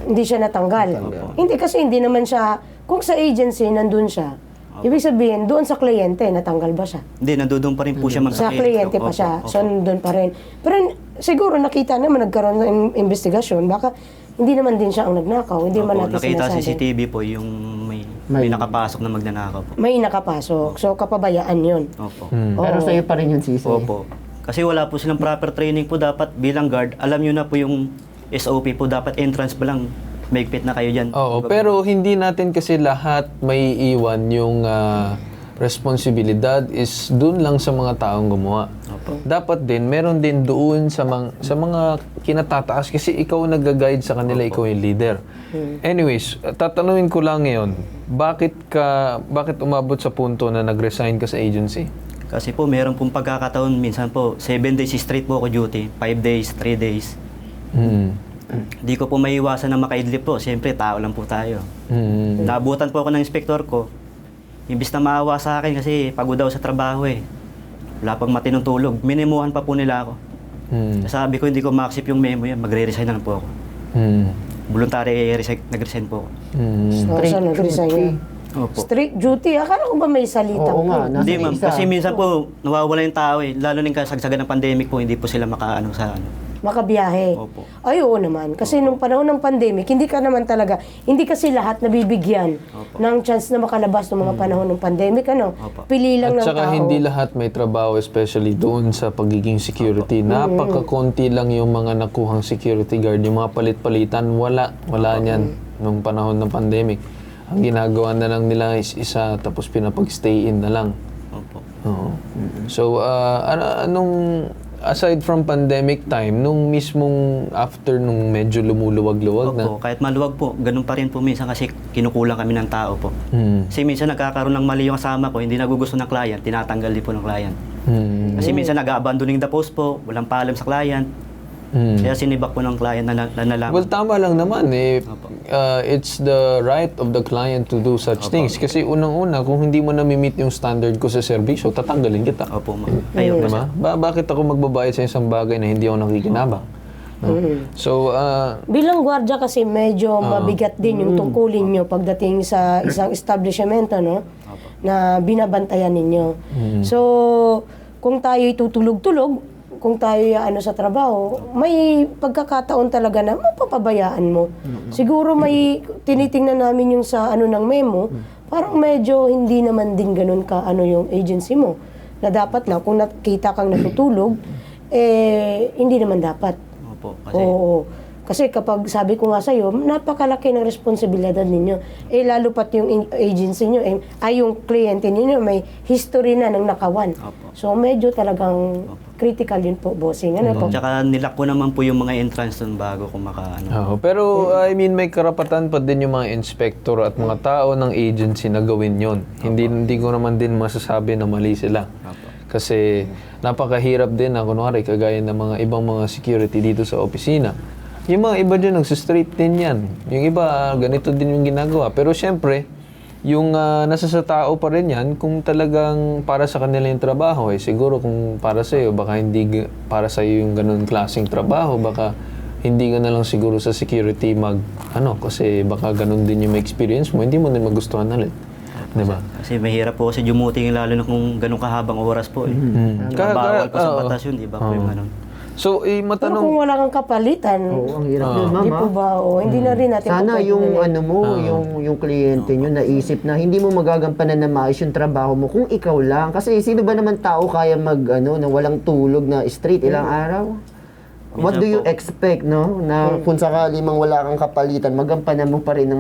[SPEAKER 4] Hindi siya natanggal. Hindi kasi hindi naman siya, kung sa agency nandun siya, ibig sabihin, doon sa kliyente, natanggal ba siya?
[SPEAKER 14] Hindi, nandoon pa rin po siya ma'am
[SPEAKER 4] Sa kliyente pa
[SPEAKER 14] Opo,
[SPEAKER 4] siya,
[SPEAKER 14] opo.
[SPEAKER 4] so nandun pa rin. Pero siguro nakita naman, nagkaroon ng investigasyon, baka hindi naman din siya ang nagnakaw, hindi man
[SPEAKER 14] Opo,
[SPEAKER 4] natin
[SPEAKER 14] nakita
[SPEAKER 4] sinasabi.
[SPEAKER 14] CCTV po yung may nakapasok na magnanakaw po.
[SPEAKER 4] May nakapasok, so kapabayaan yun.
[SPEAKER 14] Opo.
[SPEAKER 2] Pero sa'yo pa rin yung sisi.
[SPEAKER 14] Opo. Kasi wala po silang proper training po dapat bilang guard. Alam nyo na po yung SOP po, dapat entrance pa lang. Maigpit na kayo dyan.
[SPEAKER 1] oo, pero hindi natin kasi lahat may iwan yung responsibilidad is dun lang sa mga taong gumawa. Dapat din, meron din doon sa mga kinatataas kasi ikaw nag-guide sa kanila, ikaw yung leader. Anyways, tatanungin ko lang ngayon, bakit umabot sa punto na nag-resign ka sa agency?
[SPEAKER 14] Kasi po, meron pong pagkakataon, minsan po, 7 days straight po ako duty, 5 days, 3 days. Di ko po maiwasan na makaidlip po. Siyempre, tao lang po tayo. Naabutan po ako ng inspektor ko. Imbis na maawa sa akin kasi pagod daw sa trabaho eh. Wala pang matinong tulog. Minimuhan pa po nila ako. Sabi ko, hindi ko ma-accept yung memo yan. Magre-resign na lang po ako. Voluntary nag-resign po ako.
[SPEAKER 4] So, nag-resign yun.
[SPEAKER 14] Opo.
[SPEAKER 4] Strict duty, akala ko ba may salita
[SPEAKER 2] Oo
[SPEAKER 4] po?
[SPEAKER 2] nga, nasa
[SPEAKER 14] Hindi ma'am,
[SPEAKER 2] isa.
[SPEAKER 14] kasi minsan po nawawala yung tao eh. Lalo na yung kasagsagan ng pandemic po, hindi po sila makaano sa
[SPEAKER 4] Makabiyahe.
[SPEAKER 14] Opo.
[SPEAKER 4] Ay, oo naman. Kasi nung panahon ng pandemic, hindi kasi lahat nabibigyan ng chance na makalabas ng mga panahon ng pandemic. Pili lang
[SPEAKER 1] At
[SPEAKER 4] ng
[SPEAKER 1] saka
[SPEAKER 4] tao.
[SPEAKER 1] hindi lahat may trabaho, especially doon sa pagiging security. Napakakonti lang yung mga nakuhang security guard. Yung mga palit-palitan, wala niyan nung panahon ng pandemic. Ang ginagawa na lang nila is isa, tapos pinapag-stay in na lang.
[SPEAKER 14] Opo.
[SPEAKER 1] Oo. So, aside from pandemic time, nung mismong after nung medyo lumuluwag-luwag na,
[SPEAKER 14] Opo, kahit maluwag po, ganun pa rin po minsan kasi kinukulang kami ng tao po. Kasi minsan nagkakaroon ng mali yung kasama ko, hindi nagugusto ng client, tinatanggal din po ng client. Kasi minsan nag-abandoning the post po, walang paalam sa client. Kaya sinibak po ng client na nalaman.
[SPEAKER 1] well, tama lang naman eh. It's the right of the client to do such things. Kasi unang-una, kung hindi mo na-meet yung standard ko sa serbisyo, tatanggalin kita.
[SPEAKER 14] Opo, ma'am. Ayaw po
[SPEAKER 1] Diba? Bakit ako magbabayad sa isang bagay na hindi ako nakikinabang? No? So,
[SPEAKER 4] Bilang gwardiya kasi medyo mabigat din yung tungkulin nyo pagdating sa isang establishmento, no? Na binabantayan ninyo. So, kung tayo'y tutulog-tulog, kung tayo sa trabaho, may pagkakataon talaga na mapapabayaan mo. Siguro may tinitingnan namin yung sa ng memo, parang medyo hindi naman din ganun ka yung agency mo. Na dapat na kung nakita kang natutulog, hindi naman dapat.
[SPEAKER 14] Opo, kasi
[SPEAKER 4] Oo. Kasi kapag sabi ko nga sa'yo, napakalaki ng responsibilidad ninyo. Eh lalo pat yung agency nyo, yung kliyente ninyo, may history na ng nakawan. So medyo talagang critical yun po, bossing. Ano po?
[SPEAKER 14] Tsaka nilak ko naman po yung mga entrance doon bago ko
[SPEAKER 1] Oo, pero I mean may karapatan pa din yung mga inspector at mga tao ng agency na gawin yon. Hindi ko naman din masasabi na mali sila. Kasi napakahirap din na kunwari kagaya ng mga ibang mga security dito sa opisina. Yung mga iba dyan nagsistraight din yan. Yung iba ganito din yung ginagawa. Pero syempre, yung nasa sa tao pa rin yan, kung talagang para sa kanila yung trabaho, siguro kung para sa iyo, baka hindi para sa iyo yung ganun klaseng trabaho, baka hindi ka na lang siguro sa security kasi baka ganun din yung experience mo, hindi mo din magustuhan ulit. Diba?
[SPEAKER 14] Kasi mahirap po kasi dumuting lalo na kung ganun kahabang oras po. Bawal po sa batas yun, iba po yung ganun.
[SPEAKER 1] So,
[SPEAKER 4] Pero kung wala kang kapalitan,
[SPEAKER 2] ang hirap yun,
[SPEAKER 4] hindi
[SPEAKER 2] ma'am.
[SPEAKER 4] po ba? Hindi na rin natin
[SPEAKER 2] Sana
[SPEAKER 4] po
[SPEAKER 2] yung
[SPEAKER 4] pwedeng-
[SPEAKER 2] yung kliyente nyo naisip na hindi mo magagampanan na maayos yung trabaho mo kung ikaw lang. Kasi sino ba naman tao kaya na walang tulog na straight ilang araw? What do you expect, no? Na kung sakali mang wala kang kapalitan, magampanan mo pa rin ng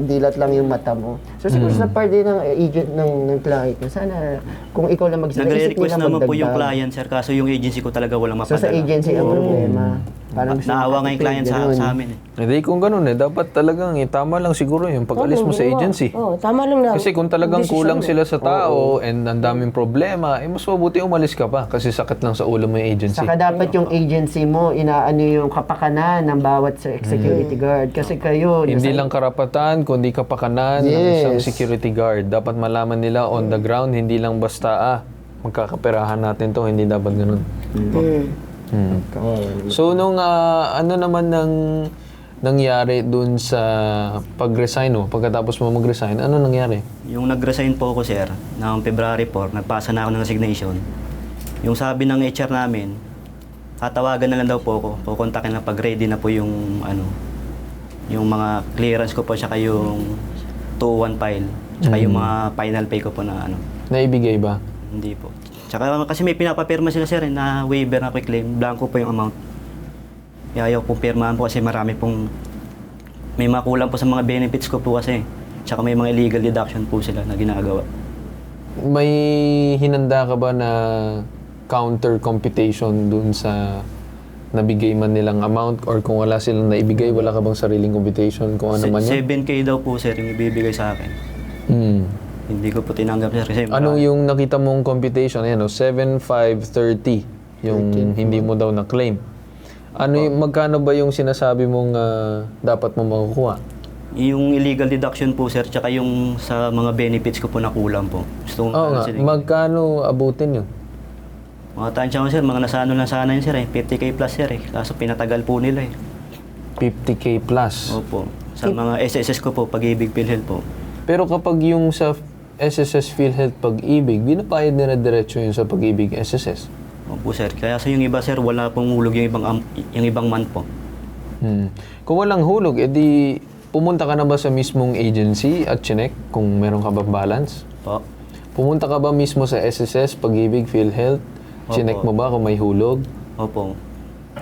[SPEAKER 2] dilat lang yung mata mo. So siguro sa part din ng agent ng client, sana kung ikaw lang
[SPEAKER 14] Nagre-request naman po yung client, sir, kaso yung agency ko talaga walang
[SPEAKER 2] So
[SPEAKER 14] mapadala.
[SPEAKER 2] sa agency ang problema. Parang
[SPEAKER 14] Naawa nga yung client sa amin.
[SPEAKER 1] Hindi kung ganun dapat talagang tama lang siguro yung pag-alis mo sa agency.
[SPEAKER 4] Tama lang na.
[SPEAKER 1] Kasi kung talagang
[SPEAKER 4] desisyon
[SPEAKER 1] kulang
[SPEAKER 4] mo.
[SPEAKER 1] sila sa tao and ang daming problema, mas mabuti umalis ka pa kasi sakit lang sa ulo mo yung agency.
[SPEAKER 2] Saka dapat yung agency mo, inaano yung kapakanan ng bawat security guard. Kasi kayo,
[SPEAKER 1] Hindi lang karapatan, kundi kapakanan ng isang security guard. Dapat malaman nila on the ground, hindi lang basta, magkakaperahan natin to, hindi dapat ganun. So, nung ano naman nangyari dun sa pag-resign mo, pagkatapos mo mag-resign, ano nangyari?
[SPEAKER 14] Yung nag-resign po ako, sir, noong February 4, nagpasa na ako ng resignation. Yung sabi ng HR namin, tatawagan na lang daw po ako, kukontakin na pag ready na po yung yung mga clearance ko po, tsaka yung 201 file, tsaka yung mga final pay ko po na
[SPEAKER 1] Naibigay ba?
[SPEAKER 14] Hindi po. Tsaka kasi may pinapapirma sila, sir, na waiver na quick claim, blanco po yung amount. Ayaw pong pirmahan po kasi marami pong may makulang po sa mga benefits ko po kasi. Tsaka may mga illegal deduction po sila na ginagawa.
[SPEAKER 1] May hinanda ka ba na counter computation dun sa nabigay man nilang amount or kung wala silang naibigay, wala ka bang sariling computation kung ano man yun?
[SPEAKER 14] 7K daw po, sir, yung ibibigay sa akin. Hindi ko po tinanggap, sir, kasi
[SPEAKER 1] Anong yung nakita mong computation? Ayan, 7,530 yung hindi mo daw na-claim. Magkano ba yung sinasabi mong dapat mo makukuha?
[SPEAKER 14] yung illegal deduction po, sir, tsaka yung sa mga benefits ko po na kulang po. Gusto
[SPEAKER 1] Oo nga, magkano abutin yun?
[SPEAKER 14] Mga tansya ko, sir, mga nasano lang sana yun, sir, 50K plus, sir, Kaso pinatagal po nila,
[SPEAKER 1] 50K plus?
[SPEAKER 14] Opo. Sa mga SSS ko po, Pag-ibig, PhilHealth po.
[SPEAKER 1] Pero kapag yung sa SSS PhilHealth Pag-ibig, binapayad nila diretso yun sa Pag-ibig SSS?
[SPEAKER 14] Opo, sir. Kaya sa yung iba, sir, wala pong hulog yung ibang month po.
[SPEAKER 1] Kung walang hulog, edi pumunta ka na ba sa mismong agency at chinek kung meron ka ba balance?
[SPEAKER 14] Po.
[SPEAKER 1] Pumunta ka ba mismo sa SSS, Pag-ibig, PhilHealth? Chinek mo ba kung may hulog?
[SPEAKER 14] Opo.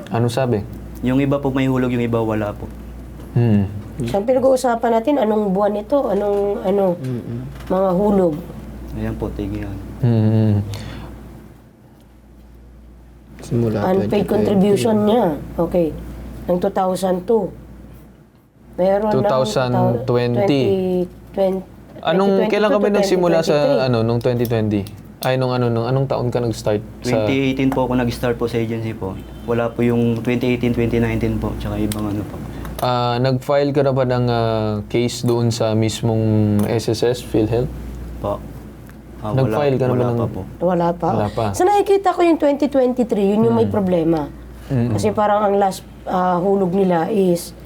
[SPEAKER 1] Anong sabi?
[SPEAKER 14] Yung iba po may hulog, yung iba wala po.
[SPEAKER 4] Saan pinag-uusapan natin? Anong buwan ito? Anong mga hulog?
[SPEAKER 14] Ayan po, tigil.
[SPEAKER 2] Simula
[SPEAKER 4] Unpaid contribution niya. Okay. Ng 2002. Meron
[SPEAKER 1] 2020. Kailan ka ba nagsimula sa nung 2020? Ay, anong taon ka nag-start?
[SPEAKER 14] 2018 po ako nag-start po sa agency po. Wala po yung 2018, 2019 po, tsaka ibang po.
[SPEAKER 1] Nag-file ka na ba ng case doon sa mismong SSS, PhilHealth?
[SPEAKER 14] Po.
[SPEAKER 1] Nag-file ka na ba ng...
[SPEAKER 4] Wala pa.
[SPEAKER 1] Wala pa.
[SPEAKER 4] So nakikita ko yung 2023, yun yung may problema. Kasi parang ang last hulog nila is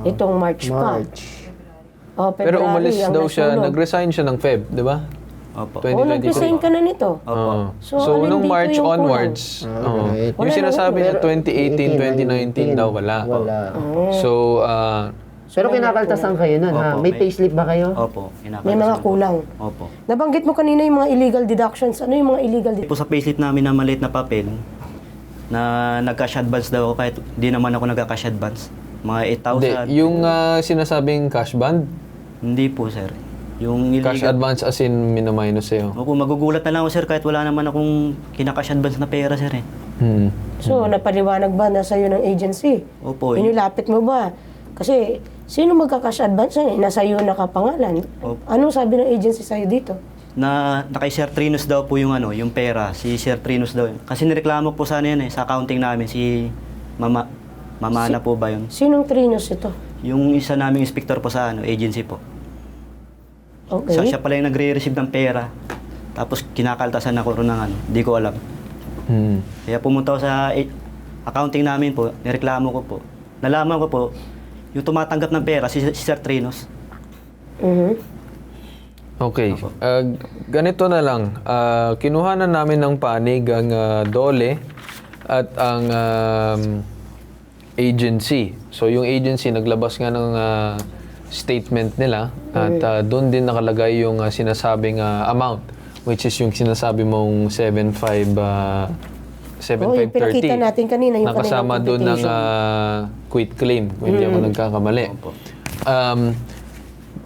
[SPEAKER 4] itong March pa.
[SPEAKER 1] Pero umalis daw siya, nag-resign siya ng Feb, di ba?
[SPEAKER 14] Opo.
[SPEAKER 1] 2023.
[SPEAKER 4] nag-resign ka na nito.
[SPEAKER 14] Opo.
[SPEAKER 1] So, nung March onwards, yung sinasabi niya 2018, 2019 daw, wala. So,
[SPEAKER 2] pero kinakaltasan kayo nun, ha? May payslip ba kayo?
[SPEAKER 14] Opo.
[SPEAKER 4] May mga kulang.
[SPEAKER 14] Opo.
[SPEAKER 4] Nabanggit mo kanina yung mga illegal deductions. Ano yung mga illegal
[SPEAKER 14] Po sa payslip namin na maliit na papel, na nag-cash advance daw ako kahit di naman ako nag-cash advance. Mga
[SPEAKER 1] Hindi,
[SPEAKER 14] 8,000.
[SPEAKER 1] yung sinasabing cash bond,
[SPEAKER 14] Hindi po, sir. Yung
[SPEAKER 1] cash
[SPEAKER 14] illegal.
[SPEAKER 1] advance as in minus sa'yo.
[SPEAKER 14] Opo, magugulat na lang ako, sir, kahit wala naman akong kinakash advance na pera, sir, eh.
[SPEAKER 4] So, napaliwanag ba na sa'yo ng agency?
[SPEAKER 14] Opo.
[SPEAKER 4] Inilapit mo ba? Kasi, sino magka-cash advance yan? Nasa iyo nakapangalan. Anong sabi ng agency sa'yo dito?
[SPEAKER 14] Na kay Sir Trinos daw po yung yung pera. Si Sir Trinos daw. Kasi nireklamo po sana yan, sa accounting namin. Si Mama na po ba yun?
[SPEAKER 4] Sinong Trinos ito?
[SPEAKER 14] Yung isa naming inspector po sa agency po.
[SPEAKER 4] Okay.
[SPEAKER 14] Siya pala yung nagre-receive ng pera. Tapos kinakaltasan ako rin ng Di ko alam. Kaya pumunta ako sa accounting namin po, nireklamo ko po. Nalaman ko po, yung tumatanggap ng pera, si Sir Trinos.
[SPEAKER 1] Okay. Ganito na lang. Kinuha na namin ng panig ang DOLE at ang agency. So yung agency naglabas nga ng statement nila at doon din nakalagay yung sinasabing amount, which is yung sinasabi mong 7,530.
[SPEAKER 4] Pinakita natin kanina yung
[SPEAKER 1] nakasama
[SPEAKER 4] kanilang
[SPEAKER 1] doon ng
[SPEAKER 4] computation.
[SPEAKER 1] quit claim, kung hindi ako nagkakamali.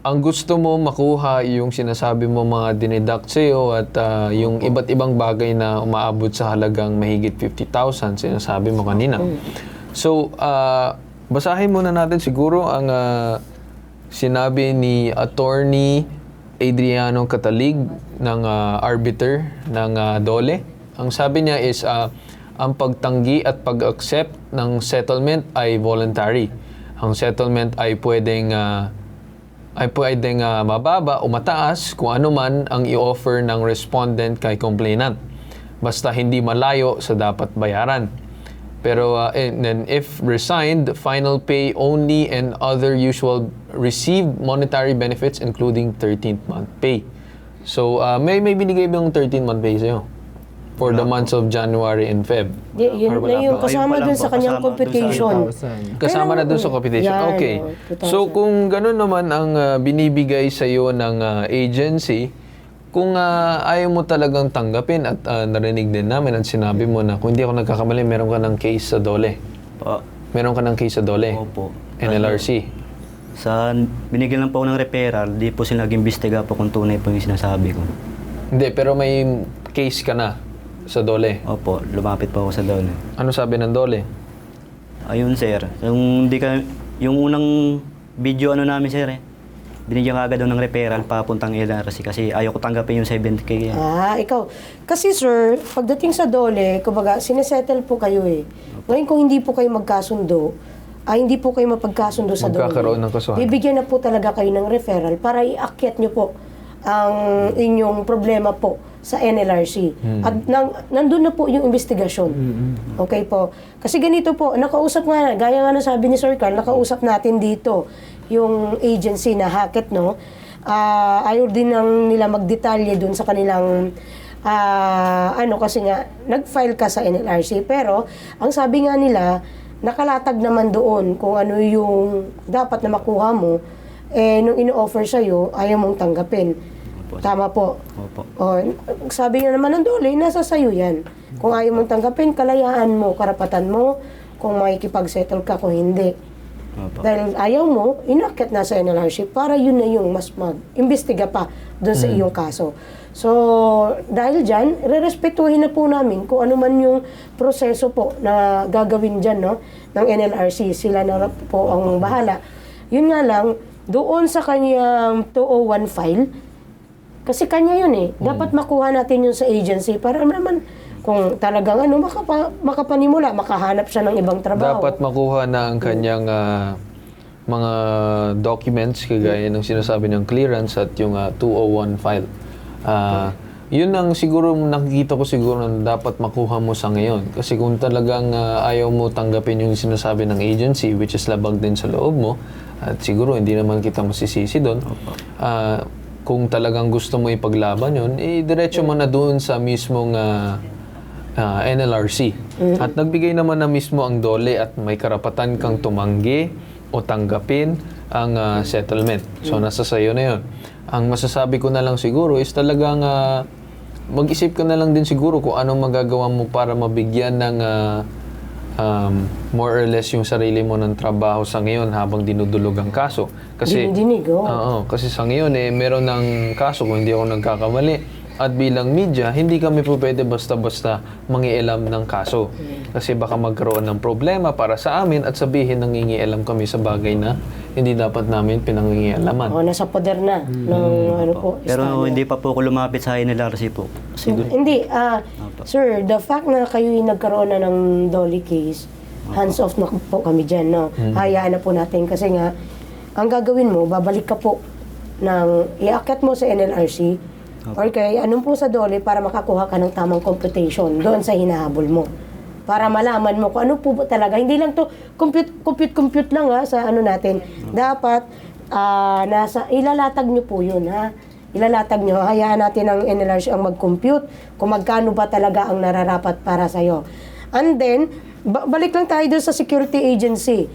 [SPEAKER 1] Ang gusto mo makuha yung sinasabi mo mga dineduct sa'yo at yung iba't ibang bagay na umaabot sa halagang mahigit 50,000, sinasabi mo kanina. So, basahin muna natin siguro ang sinabi ni Attorney Adriano Catalig ng arbiter ng DOLE. Ang sabi niya is, ang pagtanggi at pag-accept ng settlement ay voluntary. Ang settlement ay pwedeng mababa o mataas kung ano man ang i-offer ng respondent kay complainant. Basta hindi malayo sa dapat bayaran. Pero and then if resigned, final pay only and other usual received monetary benefits including 13th month pay. So may binigay bang 13th month pay sa'yo? For the months of January and Feb?
[SPEAKER 4] Yun na yung kasama dun sa kanyang computation.
[SPEAKER 1] Kasama na dun sa computation.
[SPEAKER 4] Yan,
[SPEAKER 1] Okay.
[SPEAKER 4] 2,000.
[SPEAKER 1] So kung gano'n naman ang binibigay sa'yo ng agency, kung ayaw mo talagang tanggapin at narinig din namin at sinabi mo na kung hindi ako nagkakamali, meron ka ng case sa DOLE. Meron ka ng case sa DOLE?
[SPEAKER 14] Opo.
[SPEAKER 1] NLRC?
[SPEAKER 14] Binigyan lang po ako ng referral, di po sila nag-imbestiga po kung tunay po yung sinasabi ko.
[SPEAKER 1] Hindi, pero may case ka na sa DOLE?
[SPEAKER 14] Opo, lumapit po ako sa DOLE.
[SPEAKER 1] Ano sabi ng DOLE?
[SPEAKER 14] Ayun, sir. Yung unang video namin, sir, binigyan ka agad daw ng referral papuntang LRC kasi ayaw ko tanggapin yung 70K.
[SPEAKER 4] Ikaw. Kasi sir, pagdating sa DOLE, kumbaga, sinesettle po kayo eh. Ngayon kung hindi po kayo magkasundo, hindi po kayo mapagkasundo sa DOLE.
[SPEAKER 1] Magkakaroon ng kasuhan.
[SPEAKER 4] Bibigyan na po talaga kayo ng referral para iakyat nyo po ang inyong problema po sa NLRC. At nandun na po yung investigasyon. Okay po. Kasi ganito po, nakausap nga, gaya nga na sabi ni Sir Carl, nakausap natin dito yung agency na Hackett, no? Ayaw din nila magdetalye dun sa kanilang kasi nga, nag-file ka sa NLRC. Pero, ang sabi nga nila, nakalatag naman doon kung ano yung dapat na makuha mo, nung ino-offer sa'yo, ayaw mong tanggapin. Tama po.
[SPEAKER 14] Opo.
[SPEAKER 4] Sabi nga naman ng DOLE, nasa sayo yan. Kung ayaw mong tanggapin, kalayaan mo, karapatan mo, kung makikipag-settle ka, kung hindi.
[SPEAKER 14] Opo.
[SPEAKER 4] Dahil ayaw mo, inakyat na sa NLRC para yun na yung mas mag-imbestiga pa doon sa iyong kaso. So, dahil dyan, rerespetuhin na po namin kung ano man yung proseso po na gagawin dyan, no, ng NLRC. Sila na po ang bahala. Yun nga lang, doon sa kanyang 201 file, kasi kanya yun eh. Dapat makuha natin yun sa agency para naman kung talagang makapanimula, makahanap siya ng ibang trabaho.
[SPEAKER 1] Dapat makuha na ang kanyang mga documents, kagaya ng sinasabi ng clearance at yung 201 file. Yun ang siguro nakikita ko siguro na dapat makuha mo sa ngayon. Kasi kung talagang ayaw mo tanggapin yung sinasabi ng agency, which is labag din sa loob mo, at siguro hindi naman kita masisisi doon, kung talagang gusto mo ipaglaban yun, diretso mo na doon sa mismong NLRC. At nagbigay naman na mismo ang DOLE at may karapatan kang tumanggi o tanggapin ang settlement. So, nasa sayo na yun. Ang masasabi ko na lang siguro is talagang mag-isip ka na lang din siguro kung anong magagawa mo para mabigyan ng more or less yung sarili mo ng trabaho sa ngayon habang dinudulog ang kaso. Kasi,
[SPEAKER 4] Dinidinig, oh.
[SPEAKER 1] Oo, kasi sa ngayon meron ng kaso kung hindi ako nagkakamali. At bilang media, hindi kami po pwede basta-basta mangialam ng kaso. Kasi baka magkaroon ng problema para sa amin at sabihin nangingialam kami sa bagay na hindi dapat namin pinangingialaman.
[SPEAKER 4] Nasa poder na ng ano po.
[SPEAKER 14] Pero
[SPEAKER 4] estado.
[SPEAKER 14] hindi pa po ako lumapit sa NLRC po. Siguro.
[SPEAKER 4] Hindi, sir, the fact na kayo nagkaroon na ng Dolly case, hands off na po kami dyan, no? Hayaan na po natin kasi nga, ang gagawin mo, babalik ka po iakyat mo sa NLRC, or kaya anong po sa Dolly para makakuha ka ng tamang computation doon sa hinahabol mo. Para malaman mo kung ano po ba talaga. Hindi lang to compute lang sa ano natin. Dapat ilalatag nyo po yun Ilalatag nyo. Hayaan natin ang NLRC ang mag-compute kung magkano ba talaga ang nararapat para sa'yo. And then, balik lang tayo doon sa security agency.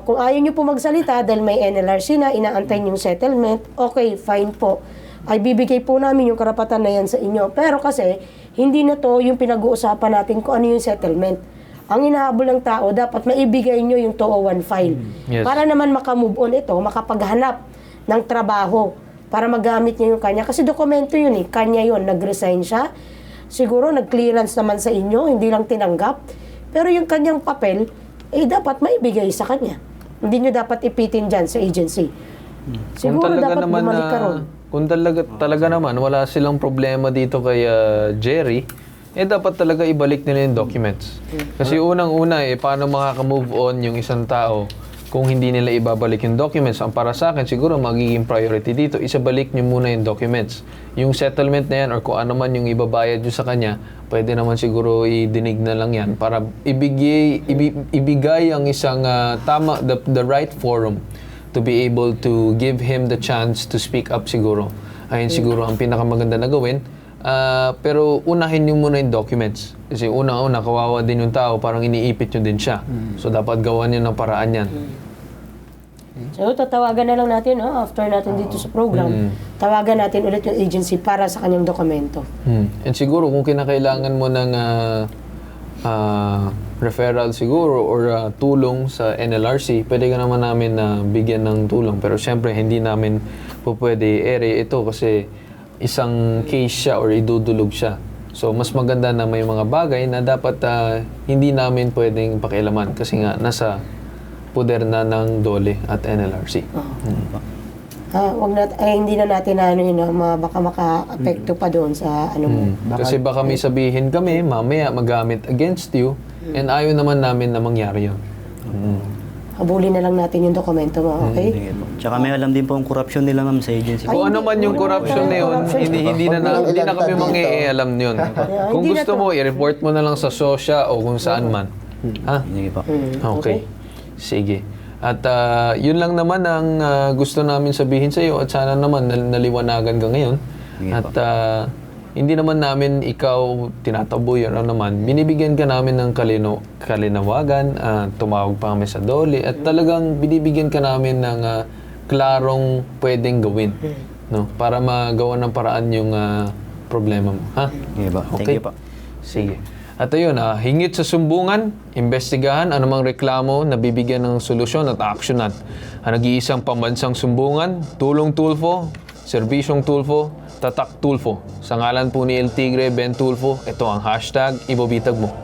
[SPEAKER 4] Kung ayaw nyo po magsalita dahil may NLRC na inaantay yung settlement, okay, fine po. Ay bibigay po namin yung karapatan na yan sa inyo. Pero kasi, hindi na to yung pinag-uusapan natin kung ano yung settlement. Ang hinahabol ng tao, dapat maibigay nyo yung 201 file.
[SPEAKER 1] Yes.
[SPEAKER 4] Para naman makamove on ito, makapaghanap ng trabaho para magamit niya yung kanya. Kasi dokumento yun kanya yun, nag-resign siya. Siguro nag-clearance naman sa inyo, hindi lang tinanggap. Pero yung kanyang papel, dapat maibigay sa kanya. Hindi nyo dapat ipitin dyan sa agency. Siguro dapat bumalik ka ron.
[SPEAKER 1] Kung talaga naman wala silang problema dito kay Jerry, dapat talaga ibalik nila yung documents. Kasi unang-una paano makaka-move on yung isang tao kung hindi nila ibabalik yung documents. Ang para sa akin, siguro magiging priority dito, isabalik nyo muna yung documents. Yung settlement na yan or kung ano man yung ibabayad nyo sa kanya, pwede naman siguro idinig na lang yan para ibigay ang isang the right forum to be able to give him the chance to speak up siguro. Ayun siguro ang pinakamaganda na gawin. Pero unahin nyo muna yung documents. Kasi una-una, kawawa din yung tao, parang iniipit nyo din siya. So dapat gawan nyo ng paraan yan.
[SPEAKER 4] So tatawagan na lang natin after natin dito sa program. Tawagan natin ulit yung agency para sa kanyang dokumento.
[SPEAKER 1] And siguro kung kinakailangan mo ng referral siguro or tulong sa NLRC, pwede ka naman namin bigyan ng tulong. Pero siyempre, hindi namin po pwede ito kasi isang case siya or idudulog siya. So, mas maganda na may mga bagay na dapat hindi namin pwedeng pakialaman kasi nga nasa poder na ng DOLE at NLRC.
[SPEAKER 4] Hindi na natin baka maka-apekto pa doon sa ano mo.
[SPEAKER 1] Kasi baka may sabihin kami, mamaya magamit against you, and ayaw naman namin na mangyari yun.
[SPEAKER 4] Habulin na lang natin yung dokumento mo, okay?
[SPEAKER 14] Tsaka may alam din po ang korupsyon nila ma'am sa agency.
[SPEAKER 1] Kung ano man yung corruption na yun, hindi na kami mangialam yun. Kung gusto mo, i-report mo na lang sa SOSYA o kung saan man.
[SPEAKER 14] Sige po.
[SPEAKER 1] Okay. Sige. At yun lang naman ang gusto namin sabihin sa iyo at sana naman naliwanagan ka ngayon. At hindi naman namin ikaw tinataboy or ano naman. Binibigyan ka namin ng kalinawagan, tumawag pa kami sa DOLE at talagang binibigyan ka namin ng klarong pwedeng gawin. No? Para magawa ng paraan yung problema mo.
[SPEAKER 14] Sige po. Thank you po.
[SPEAKER 1] Sige. At ayun, hingit sa sumbungan, imbestigahan anumang reklamo na bibigyan ng solusyon at aksyonan. Ang nag-iisang pambansang sumbungan, Tulong Tulfo, Serbisyong Tulfo, Tatak Tulfo. Sa ngalan po ni El Tigre Ben Tulfo, ito ang hashtag Ibabitag Mo.